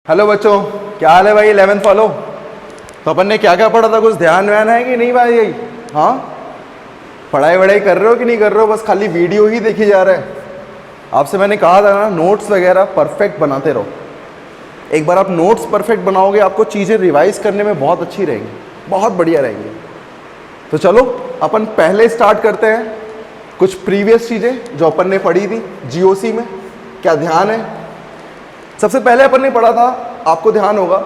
Hello बच्चों, क्या हाल है भाई? 11th वालों, तो अपन ने क्या क्या पढ़ा था? कुछ ध्यान व्यान है कि नहीं भाई? यही हाँ, पढ़ाई वढ़ाई कर रहे हो कि नहीं कर रहे हो? बस खाली वीडियो ही देखी जा रहा है। आपसे मैंने कहा था ना, नोट्स वगैरह परफेक्ट बनाते रहो। एक बार आप नोट्स परफेक्ट बनाओगे, आपको चीज़ें रिवाइज करने में बहुत अच्छी रहेंगी, बहुत बढ़िया रहेंगी। तो चलो अपन पहले स्टार्ट करते हैं कुछ प्रीवियस चीज़ें जो अपन ने पढ़ी थी जीओसी में। क्या ध्यान है? सबसे पहले अपन ने पढ़ा था, आपको ध्यान होगा,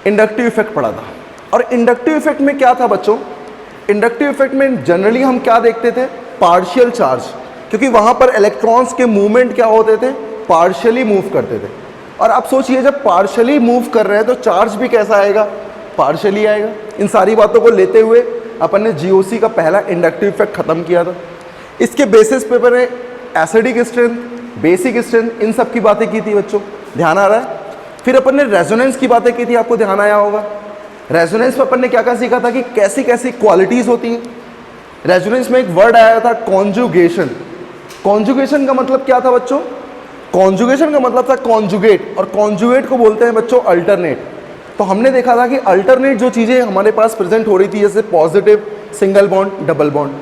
इंडक्टिव इफेक्ट पढ़ा था। और इंडक्टिव इफेक्ट में क्या था बच्चों? इंडक्टिव इफेक्ट में जनरली हम क्या देखते थे? पार्शियल चार्ज, क्योंकि वहां पर इलेक्ट्रॉन्स के मूवमेंट क्या होते थे? पार्शियली मूव करते थे। और आप सोचिए, जब पार्शियली मूव कर रहे हैं तो चार्ज भी कैसा आएगा? पार्शियली आएगा। इन सारी बातों को लेते हुए अपन ने जीओसी का पहला इंडक्टिव इफेक्ट खत्म किया था। इसके बेसिस पे अपन ने एसिडिक स्ट्रेंथ, बेसिक स्ट्रेंथ, इन सब की बातें की थी बच्चों, ध्यान आ रहा है? फिर अपन ने रेजोनेंस की बातें की थी, आपको ध्यान आया होगा। रेजोनेंस में अपन ने क्या क्या सीखा था कि कैसी कैसी क्वालिटीज होती हैं। रेजोनेंस में एक वर्ड आया था, कॉन्जुगेशन। कॉन्जुगेशन का मतलब क्या था बच्चों? कॉन्जुगेशन का मतलब था कॉन्जुगेट, और कॉन्जुगेट को बोलते हैं बच्चों अल्टरनेट। तो हमने देखा था कि अल्टरनेट जो चीज़ें हमारे पास प्रेजेंट हो रही थी, जैसे positive single bond double bond,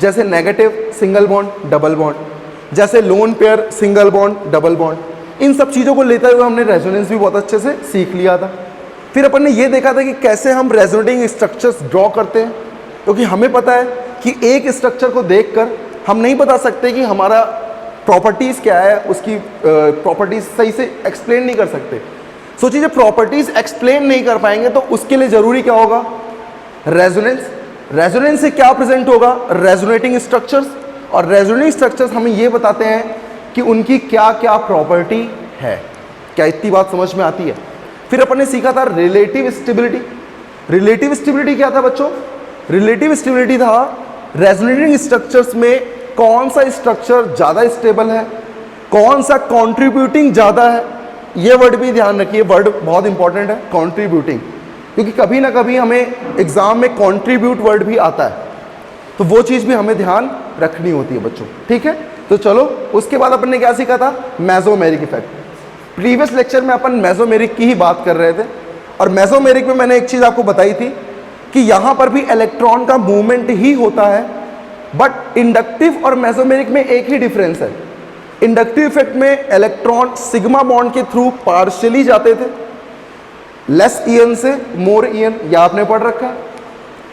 जैसे negative single bond double bond, जैसे lone pair single bond double bond, इन सब चीज़ों को लेते हुए हमने रेजोनेंस भी बहुत अच्छे से सीख लिया था। फिर अपन ने ये देखा था कि कैसे हम रेजोनेटिंग स्ट्रक्चर्स ड्रॉ करते हैं, क्योंकि हमें पता है कि एक स्ट्रक्चर को देखकर हम नहीं बता सकते कि हमारा प्रॉपर्टीज़ क्या है, उसकी प्रॉपर्टीज़ सही से एक्सप्लेन नहीं कर सकते। सोचिए, जब प्रॉपर्टीज़ एक्सप्लेन नहीं कर पाएंगे तो उसके लिए ज़रूरी क्या होगा? रेजोनेंस। रेजोनेंस से क्या प्रेजेंट होगा? Resonating structures. और रेजोनेटिंग स्ट्रक्चर्स हमें ये बताते हैं कि उनकी क्या क्या प्रॉपर्टी है। क्या इतनी बात समझ में आती है? फिर अपन ने सीखा था रिलेटिव स्टेबिलिटी। रिलेटिव स्टेबिलिटी क्या था बच्चों? रिलेटिव स्टेबिलिटी था रेजोनेटिंग स्ट्रक्चर्स में कौन सा स्ट्रक्चर ज़्यादा स्टेबल है, कौन सा कॉन्ट्रीब्यूटिंग ज़्यादा है। ये वर्ड भी ध्यान रखिए, वर्ड बहुत इंपॉर्टेंट है, कॉन्ट्रीब्यूटिंग, क्योंकि कभी ना कभी हमें एग्जाम में कॉन्ट्रीब्यूट वर्ड भी आता है, तो वो चीज़ भी हमें ध्यान रखनी होती है बच्चों, ठीक है? तो चलो, उसके बाद अपन ने क्या सीखा था? Mesomeric effect. प्रीवियस लेक्चर में अपन मेसोमेरिक की ही बात कर रहे थे, और मेसोमेरिक में मैंने एक चीज़ आपको बताई थी कि यहाँ पर भी इलेक्ट्रॉन का मूवमेंट ही होता है, बट इंडक्टिव और मेसोमेरिक में एक ही डिफरेंस है। इंडक्टिव इफेक्ट में इलेक्ट्रॉन सिग्मा बॉन्ड के थ्रू पार्शियली जाते थे, लेस ईएन से मोर ईएन, यह आपने पढ़ रखा है।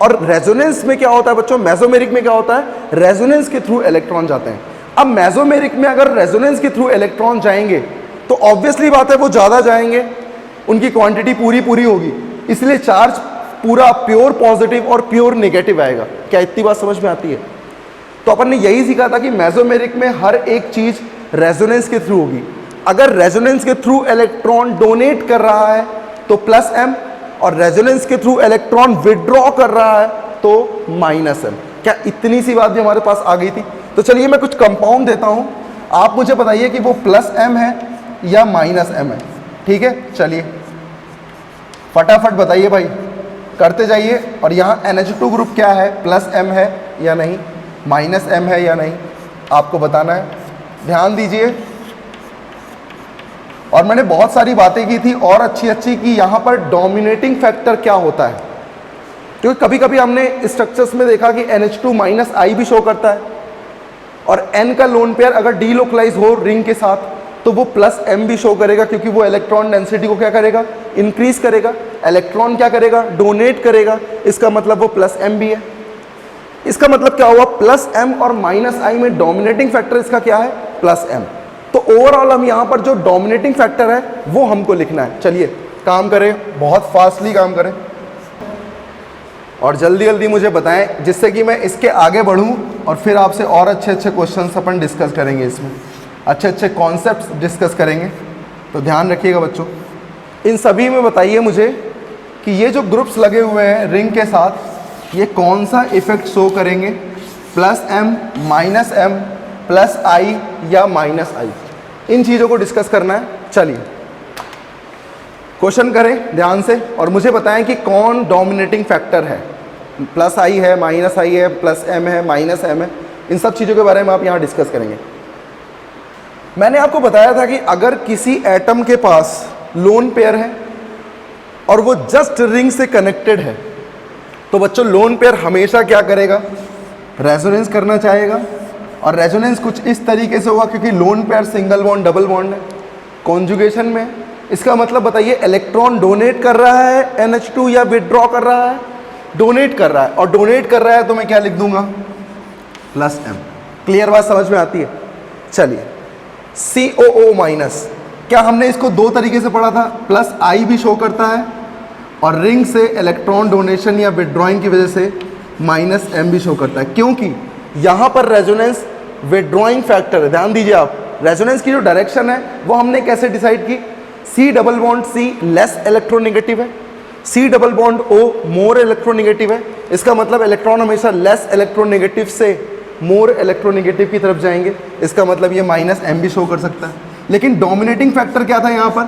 और रेजोनेंस में क्या होता है बच्चों? मेसोमेरिक में क्या होता है? रेजोनेंस के थ्रू इलेक्ट्रॉन जाते हैं। अब मेसोमेरिक में अगर रेजोनेंस के थ्रू इलेक्ट्रॉन जाएंगे तो ऑब्वियसली बात है वो ज़्यादा जाएंगे, उनकी क्वांटिटी पूरी होगी, इसलिए चार्ज पूरा प्योर पॉजिटिव और प्योर नेगेटिव आएगा। क्या इतनी बात समझ में आती है? तो अपन ने यही सीखा था कि मेसोमेरिक में हर एक चीज़ रेजोनेंस के थ्रू होगी। अगर रेजोनेंस के थ्रू इलेक्ट्रॉन डोनेट कर रहा है तो प्लस एम, और रेजोनेंस के थ्रू इलेक्ट्रॉन विड्रॉ कर रहा है तो माइनस एम। क्या इतनी सी बात भी हमारे पास आ गई थी? तो चलिए मैं कुछ कंपाउंड देता हूं, आप मुझे बताइए कि वो प्लस एम है या माइनस एम है, ठीक है? चलिए फटाफट बताइए भाई, करते जाइए। और यहाँ NH2 ग्रुप क्या है? प्लस एम है या नहीं, माइनस एम है या नहीं, आपको बताना है, ध्यान दीजिए। और मैंने बहुत सारी बातें की थी और अच्छी कि यहाँ पर डोमिनेटिंग फैक्टर क्या होता है, क्योंकि कभी कभी हमने स्ट्रक्चर्स में देखा कि NH2 माइनस आई भी शो करता है, और N का लोन पेयर अगर डीलोकलाइज हो रिंग के साथ तो वो प्लस M भी शो करेगा, क्योंकि वो इलेक्ट्रॉन डेंसिटी को क्या करेगा? इंक्रीज करेगा। इलेक्ट्रॉन क्या करेगा? डोनेट करेगा, इसका मतलब वो प्लस M भी है। इसका मतलब क्या हुआ? प्लस M और माइनस आई में डोमिनेटिंग फैक्टर इसका क्या है? Plus M। तो ओवरऑल हम यहाँ पर जो डोमिनेटिंग फैक्टर है वो हमको लिखना है। चलिए काम करें, बहुत फास्टली काम करें और जल्दी जल्दी मुझे बताएं, जिससे कि मैं इसके आगे बढ़ूं और फिर आपसे और अच्छे क्वेश्चंस अपन डिस्कस करेंगे, इसमें अच्छे कॉन्सेप्ट्स डिस्कस करेंगे। तो ध्यान रखिएगा बच्चों। इन सभी में बताइए मुझे कि ये जो ग्रुप्स लगे हुए हैं रिंग के साथ, ये कौन सा इफेक्ट शो करेंगे? Plus M, minus M, plus I या माइनस आई, इन चीज़ों को डिस्कस करना है। चलिए क्वेश्चन करें ध्यान से और मुझे बताएं कि कौन डोमिनेटिंग फैक्टर है। प्लस आई है, माइनस आई है, प्लस एम है, माइनस एम है, इन सब चीज़ों के बारे में आप यहाँ डिस्कस करेंगे। मैंने आपको बताया था कि अगर किसी एटम के पास लोन पेयर है और वो जस्ट रिंग से कनेक्टेड है, तो बच्चों लोन पेयर हमेशा क्या करेगा, रेजोनेंस करना चाहेगा। और रेजोनेंस कुछ इस तरीके से होगा, क्योंकि loan pair single bond double bond है, कॉन्जुगेशन में। इसका मतलब बताइए, इलेक्ट्रॉन डोनेट कर रहा है NH2 या विदड्रॉ कर रहा है, डोनेट कर रहा है। और डोनेट कर रहा है तो मैं क्या लिख दूंगा, +M। क्लियर बात समझ में आती है? चलिए, COO माइनस, क्या हमने इसको दो तरीके से पढ़ा था, +I भी शो करता है और रिंग से इलेक्ट्रॉन डोनेशन या विदड्रॉइंग की वजह से -M भी शो करता है, क्योंकि यहाँ पर रेजोनेंस विदड्रॉइंग फैक्टर है। ध्यान दीजिए आप, रेजोनेंस की जो डायरेक्शन है वो हमने कैसे डिसाइड की, C double bond C less electronegative है, C double bond O more electronegative है। इसका मतलब इलेक्ट्रॉन हमेशा लेस इलेक्ट्रोनेगेटिव से मोर इलेक्ट्रोनेगेटिव की तरफ जाएंगे। इसका मतलब ये -M भी शो कर सकता है। लेकिन डोमिनेटिंग फैक्टर क्या था यहाँ पर,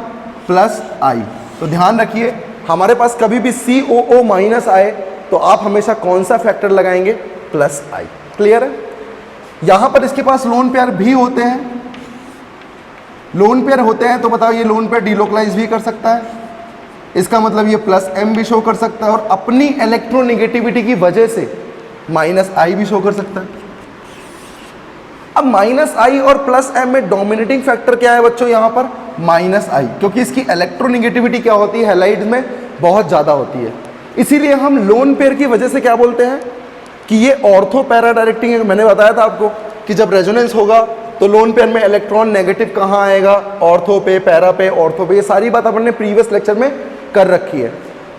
+I। तो ध्यान रखिए, हमारे पास कभी भी COO माइनस आए तो आप हमेशा कौन सा फैक्टर लगाएंगे, +I। क्लियर है? यहाँ पर इसके पास लोन पेयर भी होते हैं, लोन पेयर होते हैं, तो बताओ ये लोन पेयर डिलोकलाइज भी कर सकता है। इसका मतलब ये +M भी शो कर सकता है और अपनी इलेक्ट्रोनेगेटिविटी की वजह से -I भी शो कर सकता है। अब -I और +M में डोमिनेटिंग फैक्टर क्या है बच्चों, यहाँ पर -I, क्योंकि इसकी इलेक्ट्रोनेगेटिविटी क्या होती है, हैलाइड्स में बहुत ज़्यादा होती है। इसीलिए हम लोन पेयर की वजह से क्या बोलते हैं कि ये ऑर्थो पैरा डायरेक्टिंग है। मैंने बताया था आपको कि जब रेजोनेंस होगा तो लोन पेयर में इलेक्ट्रॉन नेगेटिव कहाँ आएगा, ऑर्थो पे, पैरा पे, ऑर्थो पे। ये सारी बात अपन ने प्रीवियस लेक्चर में कर रखी है।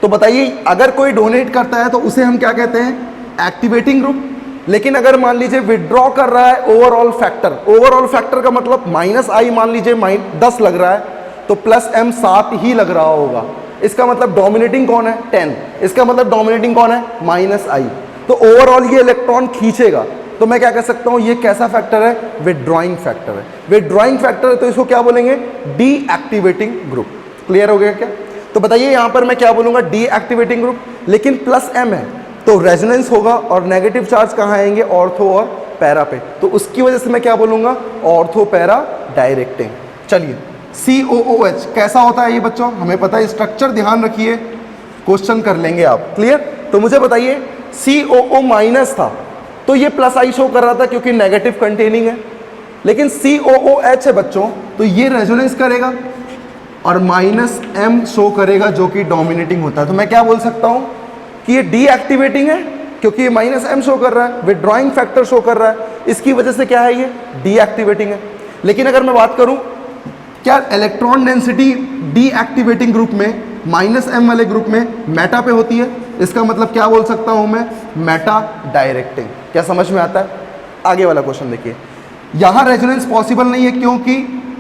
तो बताइए, अगर कोई डोनेट करता है तो उसे हम क्या कहते हैं, एक्टिवेटिंग ग्रुप। लेकिन अगर मान लीजिए विदड्रॉ कर रहा है ओवरऑल फैक्टर, ओवरऑल फैक्टर का मतलब -I मान लीजिए 10 लग रहा है तो +M 7 ही लग रहा होगा। इसका मतलब डोमिनेटिंग कौन है, 10। इसका मतलब डोमिनेटिंग कौन है, -I। तो ओवरऑल ये इलेक्ट्रॉन खींचेगा। तो मैं क्या कह सकता हूँ, ये कैसा फैक्टर है, विदड्रॉइंग फैक्टर है। विदड्रॉइंग फैक्टर है तो इसको क्या बोलेंगे, डीएक्टिवेटिंग ग्रुप। क्लियर हो गया क्या? तो बताइए यहाँ पर मैं क्या बोलूँगा, डीएक्टिवेटिंग ग्रुप। लेकिन +M है तो रेजोनेंस होगा और नेगेटिव चार्ज कहाँ आएंगे, ऑर्थो और पैरा पे। तो उसकी वजह से मैं क्या बोलूँगा, ऑर्थो पैरा डायरेक्टिंग। चलिए, COOH कैसा होता है ये बच्चों, हमें पता है स्ट्रक्चर, ध्यान रखिए, क्वेश्चन कर लेंगे आप। क्लियर? तो मुझे बताइए, COO माइनस था तो ये +I शो कर रहा था क्योंकि नेगेटिव कंटेनिंग है। लेकिन COOH है बच्चों तो ये रेजोनेंस करेगा और -M शो करेगा जो कि डोमिनेटिंग होता है। तो मैं क्या बोल सकता हूँ कि ये डीएक्टिवेटिंग है क्योंकि ये -M शो कर रहा है, विदड्रॉइंग फैक्टर शो कर रहा है, इसकी वजह से क्या है, ये डीएक्टिवेटिंग है। लेकिन अगर मैं बात करूँ, क्या इलेक्ट्रॉन डेंसिटी डीएक्टिवेटिंग ग्रुप में -M वाले ग्रुप में मेटा पे होती है। इसका मतलब क्या बोल सकता हूँ मैं, मेटा डायरेक्टिंग। क्या समझ में आता है? आगे वाला क्वेश्चन देखिए, यहाँ रेजोनेंस पॉसिबल नहीं है क्योंकि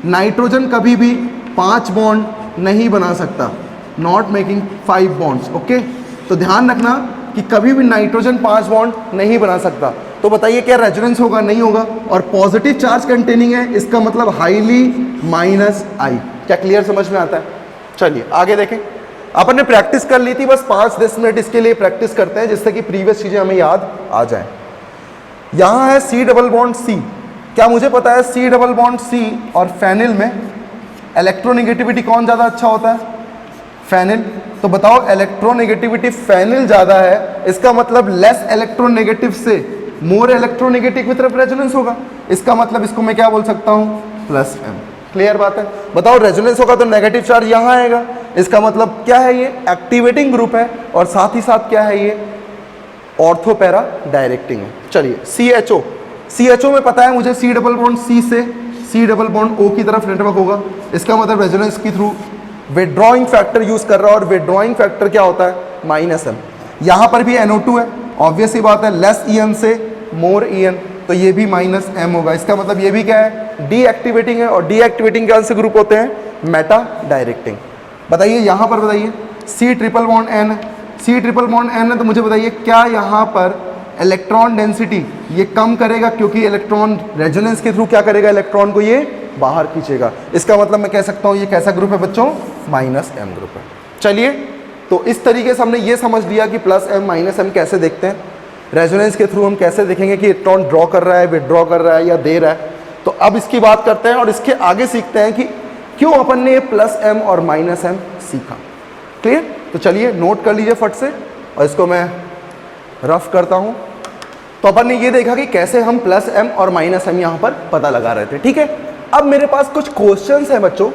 नाइट्रोजन कभी भी 5 बॉन्ड नहीं बना सकता, नॉट मेकिंग 5 बॉन्ड्स। ओके, तो ध्यान रखना कि कभी भी नाइट्रोजन 5 बॉन्ड नहीं बना सकता। तो बताइए क्या रेजोनेंस होगा, नहीं होगा। और पॉजिटिव चार्ज कंटेनिंग है, इसका मतलब हाईली -I। क्या क्लियर समझ में आता है? चलिए आगे देखें। अपन ने प्रैक्टिस कर ली थी, बस 5-10 मिनट इसके लिए प्रैक्टिस करते हैं जिससे कि प्रीवियस चीजें हमें याद आ जाए। यहाँ है C डबल बॉन्ड C। क्या मुझे पता है C डबल बॉन्ड C और फेनिल में इलेक्ट्रोनेगेटिविटी कौन ज़्यादा अच्छा होता है, फेनिल। तो बताओ, इलेक्ट्रोनेगेटिविटी फेनिल ज़्यादा है, इसका मतलब लेस इलेक्ट्रोनेगेटिव से मोर इलेक्ट्रोनेगेटिव की तरफ रेजोनेंस होगा। इसका मतलब इसको मैं क्या बोल सकता हूँ, +M। क्लियर बात है? बताओ, रेजोनेंस होगा तो नेगेटिव चार्ज यहाँ आएगा, इसका मतलब क्या है, ये एक्टिवेटिंग ग्रुप है और साथ ही साथ क्या है, ये ऑर्थो पैरा डायरेक्टिंग है। चलिए, CHO में पता है मुझे C डबल बॉन्ड C से C डबल बॉन्ड O की तरफ नेटवर्क होगा। इसका मतलब रेजोनेंस के थ्रू विदड्रॉइंग फैक्टर यूज कर रहा है और विदड्रॉइंग फैक्टर क्या होता है, -M। यहाँ पर भी NO2 है, ऑब्वियस ही बात है, लेस EN से मोर EN, तो ये भी -M होगा। इसका मतलब ये भी क्या है, डीएक्टिवेटिंग है। और डीएक्टिवेटिंग कौन से ग्रुप होते हैं, मेटा डायरेक्टिंग। बताइए यहाँ पर, बताइए C ट्रिपल बॉन्ड N है, C ट्रिपल बॉन्ड N है, तो मुझे बताइए क्या यहाँ पर इलेक्ट्रॉन डेंसिटी ये कम करेगा क्योंकि इलेक्ट्रॉन रेजोनेंस के थ्रू क्या करेगा, इलेक्ट्रॉन को ये बाहर खींचेगा। इसका मतलब मैं कह सकता हूँ ये कैसा ग्रुप है बच्चों, -M ग्रुप है। चलिए, तो इस तरीके से हमने ये समझ लिया कि +M -M कैसे देखते हैं, रेजोनेंस के थ्रू हम कैसे देखेंगे कि इलेक्ट्रॉन ड्रॉ कर रहा है, विदड्रॉ कर रहा है या दे रहा है। तो अब इसकी बात करते हैं और इसके आगे सीखते हैं कि क्यों अपन ने ये प्लस एम और माइनस एम सीखा। क्लियर? तो चलिए नोट कर लीजिए फट से, और इसको मैं रफ करता हूं। तो अपन ने ये देखा कि कैसे हम प्लस एम और माइनस एम यहां पर पता लगा रहे थे। ठीक है, अब मेरे पास कुछ क्वेश्चंस हैं बच्चों,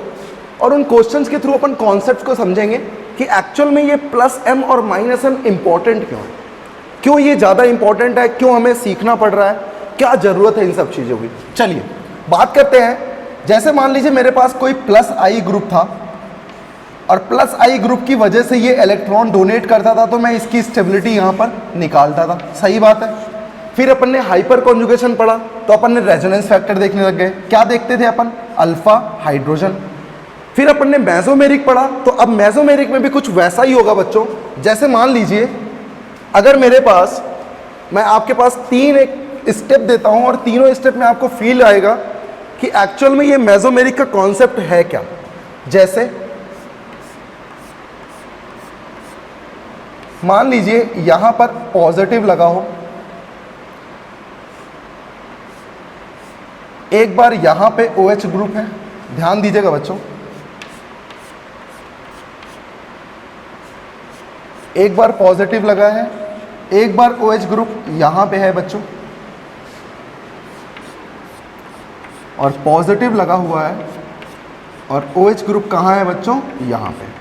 और उन क्वेश्चंस के थ्रू अपन कॉन्सेप्ट को समझेंगे कि एक्चुअल में ये प्लस एम और माइनस एम इंपॉर्टेंट क्यों है, क्यों ये ज़्यादा इंपॉर्टेंट है, क्यों हमें सीखना पड़ रहा है, क्या ज़रूरत है इन सब चीज़ों की। चलिए बात करते हैं। जैसे मान लीजिए मेरे पास कोई प्लस आई ग्रुप था, और प्लस आई ग्रुप की वजह से ये इलेक्ट्रॉन डोनेट करता था, तो मैं इसकी स्टेबिलिटी यहाँ पर निकालता था। सही बात है। फिर अपन ने हाइपर कॉन्जुगेशन पढ़ा, तो अपन ने रेजोनेंस फैक्टर देखने लग गए। क्या देखते थे अपन? Alpha hydrogen. फिर अपन ने मेसोमेरिक पढ़ा, तो अब मेसोमेरिक में भी कुछ वैसा ही होगा बच्चों। जैसे मान लीजिए अगर मेरे पास, मैं आपके पास 3 एक स्टेप देता हूं, और तीनों स्टेप में आपको फील आएगा कि एक्चुअल में ये मेसोमेरिक का कॉन्सेप्ट है क्या। जैसे मान लीजिए यहां पर पॉजिटिव लगा हो, एक बार यहां पे OH ग्रुप है, ध्यान दीजिएगा बच्चों, एक बार पॉजिटिव लगा है, एक बार OH ग्रुप यहां पे है बच्चों, और पॉजिटिव लगा हुआ है, और OH ग्रुप कहां है बच्चों? यहां पे।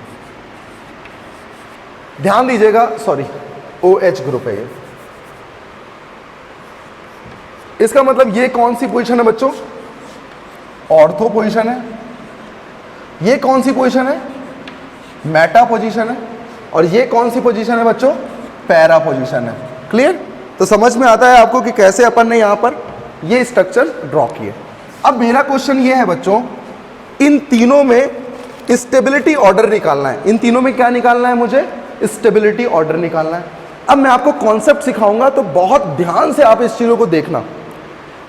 ध्यान दीजिएगा, सॉरी OH ग्रुप है ये। इसका मतलब ये कौन सी पोजीशन है बच्चों? ऑर्थो पोजीशन है। ये कौन सी पोजीशन है? मेटा पोजीशन है। और ये कौन सी पोजीशन है बच्चों? पैरा पोजीशन है। क्लियर? तो समझ में आता है आपको कि कैसे अपन ने यहां पर ये स्ट्रक्चर ड्रॉ किए। अब मेरा क्वेश्चन ये है बच्चों, इन तीनों में स्टेबिलिटी ऑर्डर निकालना है। इन तीनों में क्या निकालना है मुझे? स्टेबिलिटी ऑर्डर निकालना है। अब मैं आपको कॉन्सेप्ट सिखाऊंगा, तो बहुत ध्यान से आप इस चीज़ों को देखना।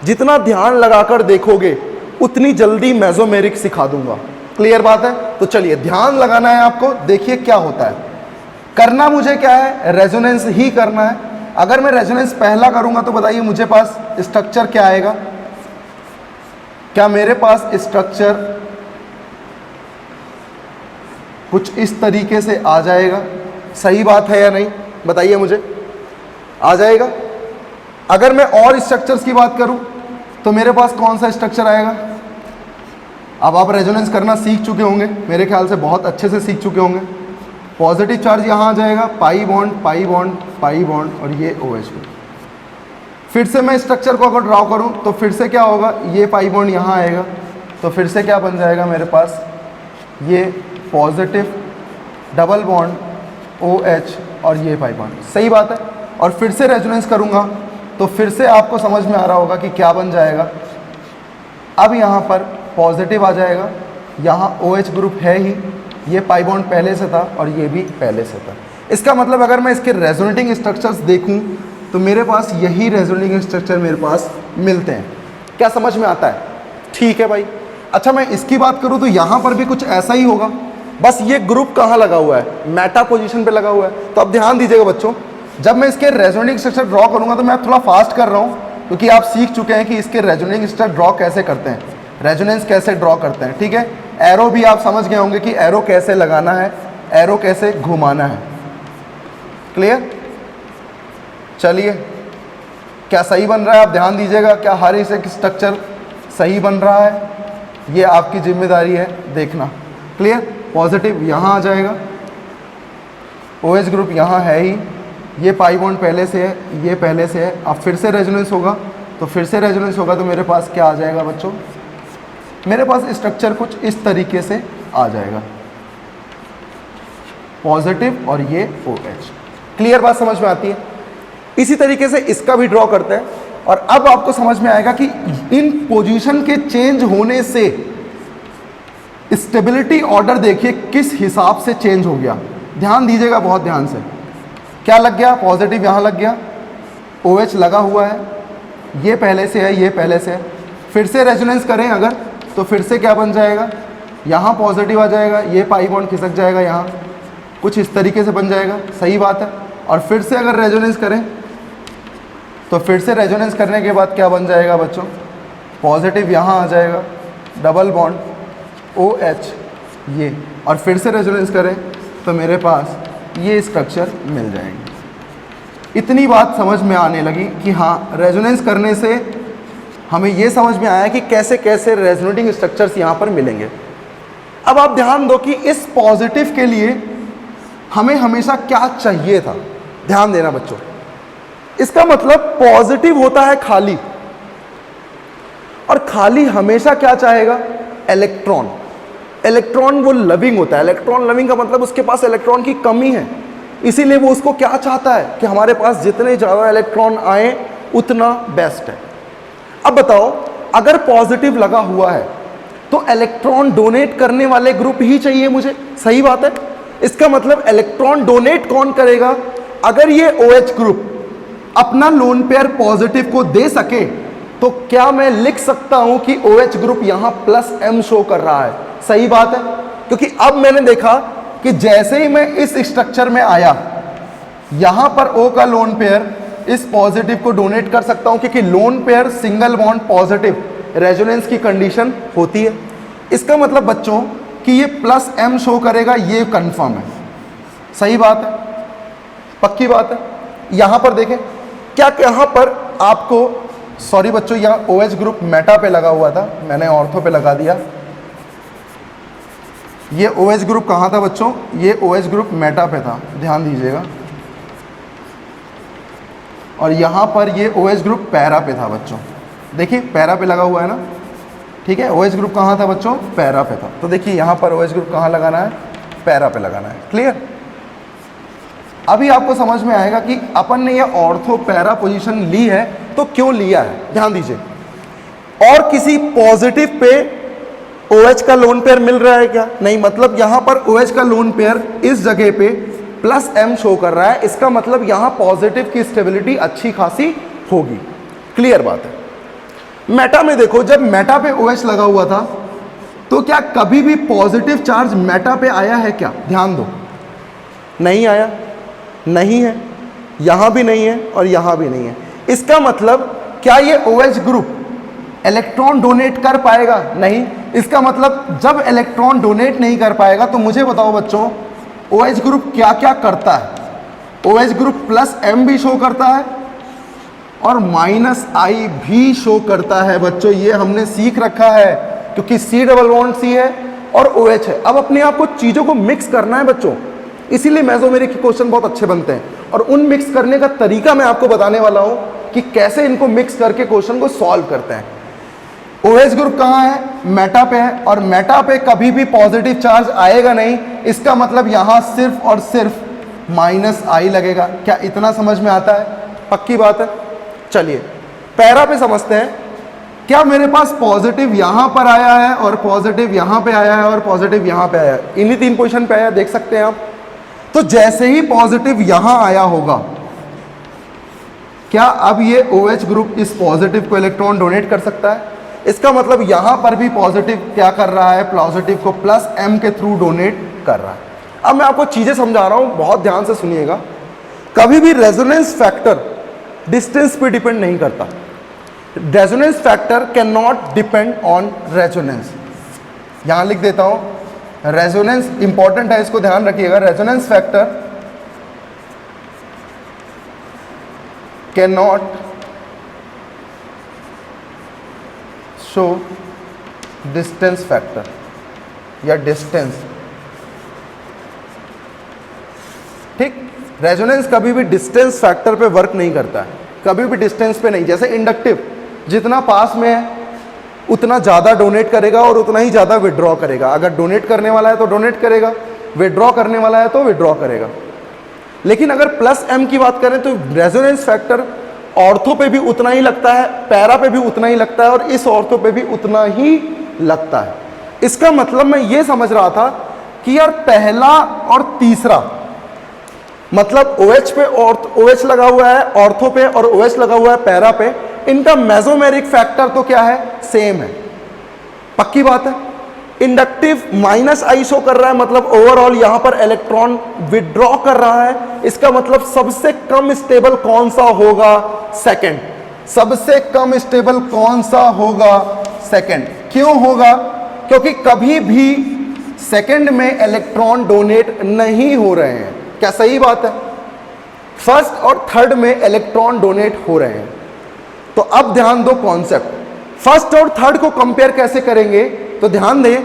जितना ध्यान लगाकर देखोगे उतनी जल्दी मेसोमेरिक सिखा दूंगा। क्लियर बात है? तो चलिए ध्यान लगाना है आपको। देखिए क्या होता है, करना मुझे क्या है? रेजोनेंस ही करना है। अगर मैं रेजोनेंस पहला करूंगा तो बताइए मुझे पास स्ट्रक्चर क्या आएगा? क्या मेरे पास स्ट्रक्चर कुछ इस तरीके से आ जाएगा? सही बात है या नहीं? बताइए मुझे। आ जाएगा। अगर मैं और स्ट्रक्चर्स की बात करूं तो मेरे पास कौन सा स्ट्रक्चर आएगा? अब आप रेजोनेंस करना सीख चुके होंगे, मेरे ख्याल से बहुत अच्छे से सीख चुके होंगे। पॉजिटिव चार्ज यहाँ आ जाएगा, pi bond pi bond pi bond, और ये OH ग्रुप। फिर से मैं स्ट्रक्चर को अगर ड्रॉ करूं तो फिर से क्या होगा? ये पाई बॉन्ड यहाँ आएगा, तो फिर से क्या बन जाएगा मेरे पास? ये पॉजिटिव डबल बॉन्ड OH और ये पाई बॉन्ड। सही बात है। और फिर से रेजोनेंस करूंगा तो फिर से आपको समझ में आ रहा होगा कि क्या बन जाएगा। अब यहाँ पर पॉजिटिव आ जाएगा, यहाँ OH ग्रुप है ही, ये पाई बॉन्ड पहले से था और ये भी पहले से था। इसका मतलब अगर मैं इसके रेजोनेटिंग स्ट्रक्चर्स देखूं तो मेरे पास यही रेजोनेटिंग स्ट्रक्चर मेरे पास मिलते हैं। क्या समझ में आता है? ठीक है भाई। अच्छा, मैं इसकी बात करूं तो यहाँ पर भी कुछ ऐसा ही होगा, बस ये ग्रुप कहाँ लगा हुआ है? मेटा पोजीशन पे लगा हुआ है। तो अब ध्यान दीजिएगा बच्चों, जब मैं इसके रेजोनेटिंग स्ट्रक्चर ड्रॉ करूंगा तो मैं थोड़ा फास्ट कर रहा हूँ, क्योंकि आप सीख चुके हैं कि इसके रेजोनेटिंग स्ट्रक्चर ड्रॉ कैसे करते हैं, रेजोनेंस कैसे ड्रॉ करते हैं। ठीक है, एरो भी आप समझ गए होंगे कि एरो कैसे लगाना है, एरो कैसे घुमाना है। क्लियर? चलिए, क्या सही बन रहा है? आप ध्यान दीजिएगा, क्या हर एक स्ट्रक्चर सही बन रहा है? ये आपकी जिम्मेदारी है देखना। क्लियर? पॉजिटिव यहाँ आ जाएगा, OH ग्रुप यहाँ है ही, ये पाई बॉन्ड पहले से है, ये पहले से है। अब फिर से रेजोनेंस होगा, तो फिर से रेजोनेंस होगा तो मेरे पास क्या आ जाएगा बच्चों? मेरे पास स्ट्रक्चर कुछ इस तरीके से आ जाएगा, पॉजिटिव और ये OH। क्लियर बात समझ में आती है? इसी तरीके से इसका भी ड्रॉ करते हैं, और अब आपको समझ में आएगा कि इन पोजीशन के चेंज होने से स्टेबिलिटी ऑर्डर देखिए किस हिसाब से चेंज हो गया। ध्यान दीजिएगा बहुत ध्यान से। क्या लग गया? पॉजिटिव यहाँ लग गया, OH लगा हुआ है, ये पहले से है, ये पहले से है। फिर से रेजोनेंस करें अगर तो फिर से क्या बन जाएगा? यहाँ पॉजिटिव आ जाएगा, ये पाई बॉन्ड खिसक जाएगा, यहाँ कुछ इस तरीके से बन जाएगा। सही बात है। और फिर से अगर रेजोनेंस करें तो फिर से रेजोनेंस करने के बाद क्या बन जाएगा बच्चों? पॉजिटिव यहाँ आ जाएगा, डबल बॉन्ड, OH ये, और फिर से रेजोनेंस करें तो मेरे पास ये स्ट्रक्चर मिल जाएंगे। इतनी बात समझ में आने लगी कि हाँ, रेजोनेंस करने से हमें ये समझ में आया कि कैसे कैसे रेजोनेटिंग स्ट्रक्चर्स यहाँ पर मिलेंगे। अब आप ध्यान दो कि इस पॉजिटिव के लिए हमें हमेशा क्या चाहिए था, ध्यान देना बच्चों। इसका मतलब पॉजिटिव होता है खाली, और खाली हमेशा क्या चाहेगा, इलेक्ट्रॉन। इलेक्ट्रॉन वो लविंग होता है, इलेक्ट्रॉन लविंग का मतलब उसके पास इलेक्ट्रॉन की कमी है, इसीलिए वो उसको क्या चाहता है कि हमारे पास जितने ज़्यादा इलेक्ट्रॉन आए उतना बेस्ट है। अब बताओ, अगर पॉजिटिव लगा हुआ है तो इलेक्ट्रॉन डोनेट करने वाले ग्रुप ही चाहिए मुझे, सही बात है। इसका मतलब इलेक्ट्रॉन डोनेट कौन करेगा, अगर ये OH ग्रुप अपना लोन पेयर पॉजिटिव को दे सके तो क्या मैं लिख सकता हूं कि OH ग्रुप यहां +M शो कर रहा है, सही बात है। क्योंकि अब मैंने देखा कि जैसे ही मैं इस स्ट्रक्चर में आया, यहां पर O का लोन पेयर इस पॉजिटिव को डोनेट कर सकता हूं, क्योंकि loan pair single bond positive resonance की कंडीशन होती है। इसका मतलब बच्चों कि ये +M शो करेगा, ये कंफर्म है, सही बात है, पक्की बात है। यहां पर देखें, क्या यहां पर आपको, सॉरी बच्चों, यहां OH ग्रुप मेटा पे लगा हुआ था, मैंने ऑर्थो पे लगा दिया। ये OH ग्रुप कहां था बच्चों, ये OH ग्रुप मेटा पे था, ध्यान दीजिएगा। और यहां पर ये OH ग्रुप पैरा पे था बच्चों, देखिए पैरा पे लगा हुआ है ना, ठीक है। OH ग्रुप कहाँ था बच्चों, पैरा पे था। तो देखिए यहाँ पर OH ग्रुप कहाँ लगाना है, पैरा पे लगाना है, क्लियर। अभी आपको समझ में आएगा कि अपन ने ये ऑर्थो पैरा पोजीशन ली है तो क्यों लिया है, ध्यान दीजिए। और किसी पॉजिटिव पे OH का लोन पेयर मिल रहा है क्या, नहीं, मतलब यहाँ पर OH का लोन पेयर इस जगह पे +M शो कर रहा है, इसका मतलब यहाँ पॉजिटिव की स्टेबिलिटी अच्छी खासी होगी, क्लियर बात है। मेटा में देखो, जब मेटा पे OH लगा हुआ था तो क्या कभी भी पॉजिटिव चार्ज मेटा पे आया है क्या, ध्यान दो, नहीं आया, नहीं है, यहां भी नहीं है और यहां भी नहीं है। इसका मतलब क्या ये OH ग्रुप इलेक्ट्रॉन डोनेट कर पाएगा, नहीं। इसका मतलब जब इलेक्ट्रॉन डोनेट नहीं कर पाएगा तो मुझे बताओ बच्चों, OH ग्रुप क्या क्या करता है। OH ग्रुप +M भी शो करता है और -I भी शो करता है बच्चों, ये हमने सीख रखा है, क्योंकि C डबल बॉन्ड C है और OH है। अब अपने आप को चीज़ों को मिक्स करना है बच्चों, इसीलिए मेसोमेरिक के क्वेश्चन बहुत अच्छे बनते हैं, और उन मिक्स करने का तरीका मैं आपको बताने वाला हूं कि कैसे इनको मिक्स करके क्वेश्चन को सॉल्व करते हैं। OH ग्रुप कहाँ है, मेटा पे है, और मेटा पे कभी भी पॉजिटिव चार्ज आएगा नहीं, इसका मतलब यहां सिर्फ और सिर्फ -I लगेगा। क्या इतना समझ में आता है, पक्की बात है। चलिए पैरा पे समझते हैं, क्या मेरे पास पॉजिटिव यहां पर आया है और पॉजिटिव यहां पे आया है और पॉजिटिव यहां पे आया है, इन्हीं 3 पोजीशन पे आया, देख सकते हैं आप। तो जैसे ही पॉजिटिव यहां आया होगा, क्या अब ये OH ग्रुप इस पॉजिटिव को इलेक्ट्रॉन डोनेट कर सकता है, इसका मतलब यहां पर भी पॉजिटिव क्या कर रहा है, पॉजिटिव को +M के थ्रू डोनेट कर रहा है। अब मैं आपको चीजें समझा रहा हूं, बहुत ध्यान से सुनिएगा। कभी भी रेजोनेंस फैक्टर डिस्टेंस पे डिपेंड नहीं करता, resonance factor can not depend on resonance. यहां लिख देता हूं, रेजोनेंस इंपॉर्टेंट है, इसको ध्यान रखिएगा। Resonance factor can not show distance factor या डिस्टेंस, ठीक। रेजोनेंस कभी भी डिस्टेंस फैक्टर पे वर्क नहीं करता है, कभी भी डिस्टेंस पे नहीं। जैसे इंडक्टिव जितना पास में है उतना ज़्यादा डोनेट करेगा और उतना ही ज़्यादा विड्रॉ करेगा। अगर डोनेट करने वाला है तो डोनेट करेगा, विड्रॉ करने वाला है तो विड्रॉ करेगा। लेकिन अगर +M की बात करें तो रेजोनेंस फैक्टर ऑर्थो पे भी उतना ही लगता है, पैरा पे भी उतना ही लगता है और इस ऑर्थो पे भी उतना ही लगता है। इसका मतलब मैं ये समझ रहा था कि यार पहला और तीसरा, मतलब OH पे OH लगा हुआ है ऑर्थो पे और OH लगा हुआ है पैरा पे, इनका मेसोमेरिक फैक्टर तो क्या है, सेम है, पक्की बात है। इंडक्टिव -I शो कर रहा है, मतलब ओवरऑल यहां पर इलेक्ट्रॉन विड्रॉ कर रहा है, इसका मतलब सबसे कम स्टेबल कौन सा होगा, सेकंड। सबसे कम स्टेबल कौन सा होगा, सेकंड। क्यों होगा, क्योंकि कभी भी सेकंड में इलेक्ट्रॉन डोनेट नहीं हो रहे हैं। क्या सही बात है? फर्स्ट और थर्ड में इलेक्ट्रॉन डोनेट हो रहे हैं। तो अब ध्यान दो कॉन्सेप्ट, फर्स्ट और थर्ड को कंपेयर कैसे करेंगे? तो ध्यान दें,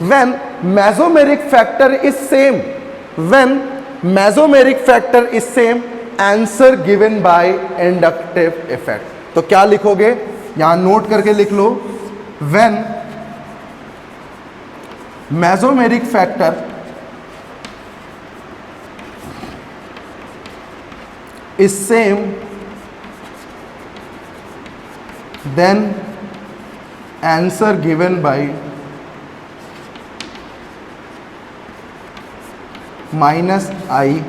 when mesomeric factor is same, when mesomeric factor is same, answer given by inductive effect. तो क्या लिखोगे? यहां नोट करके लिख लो, when mesomeric factor is same, then answer given by minus I,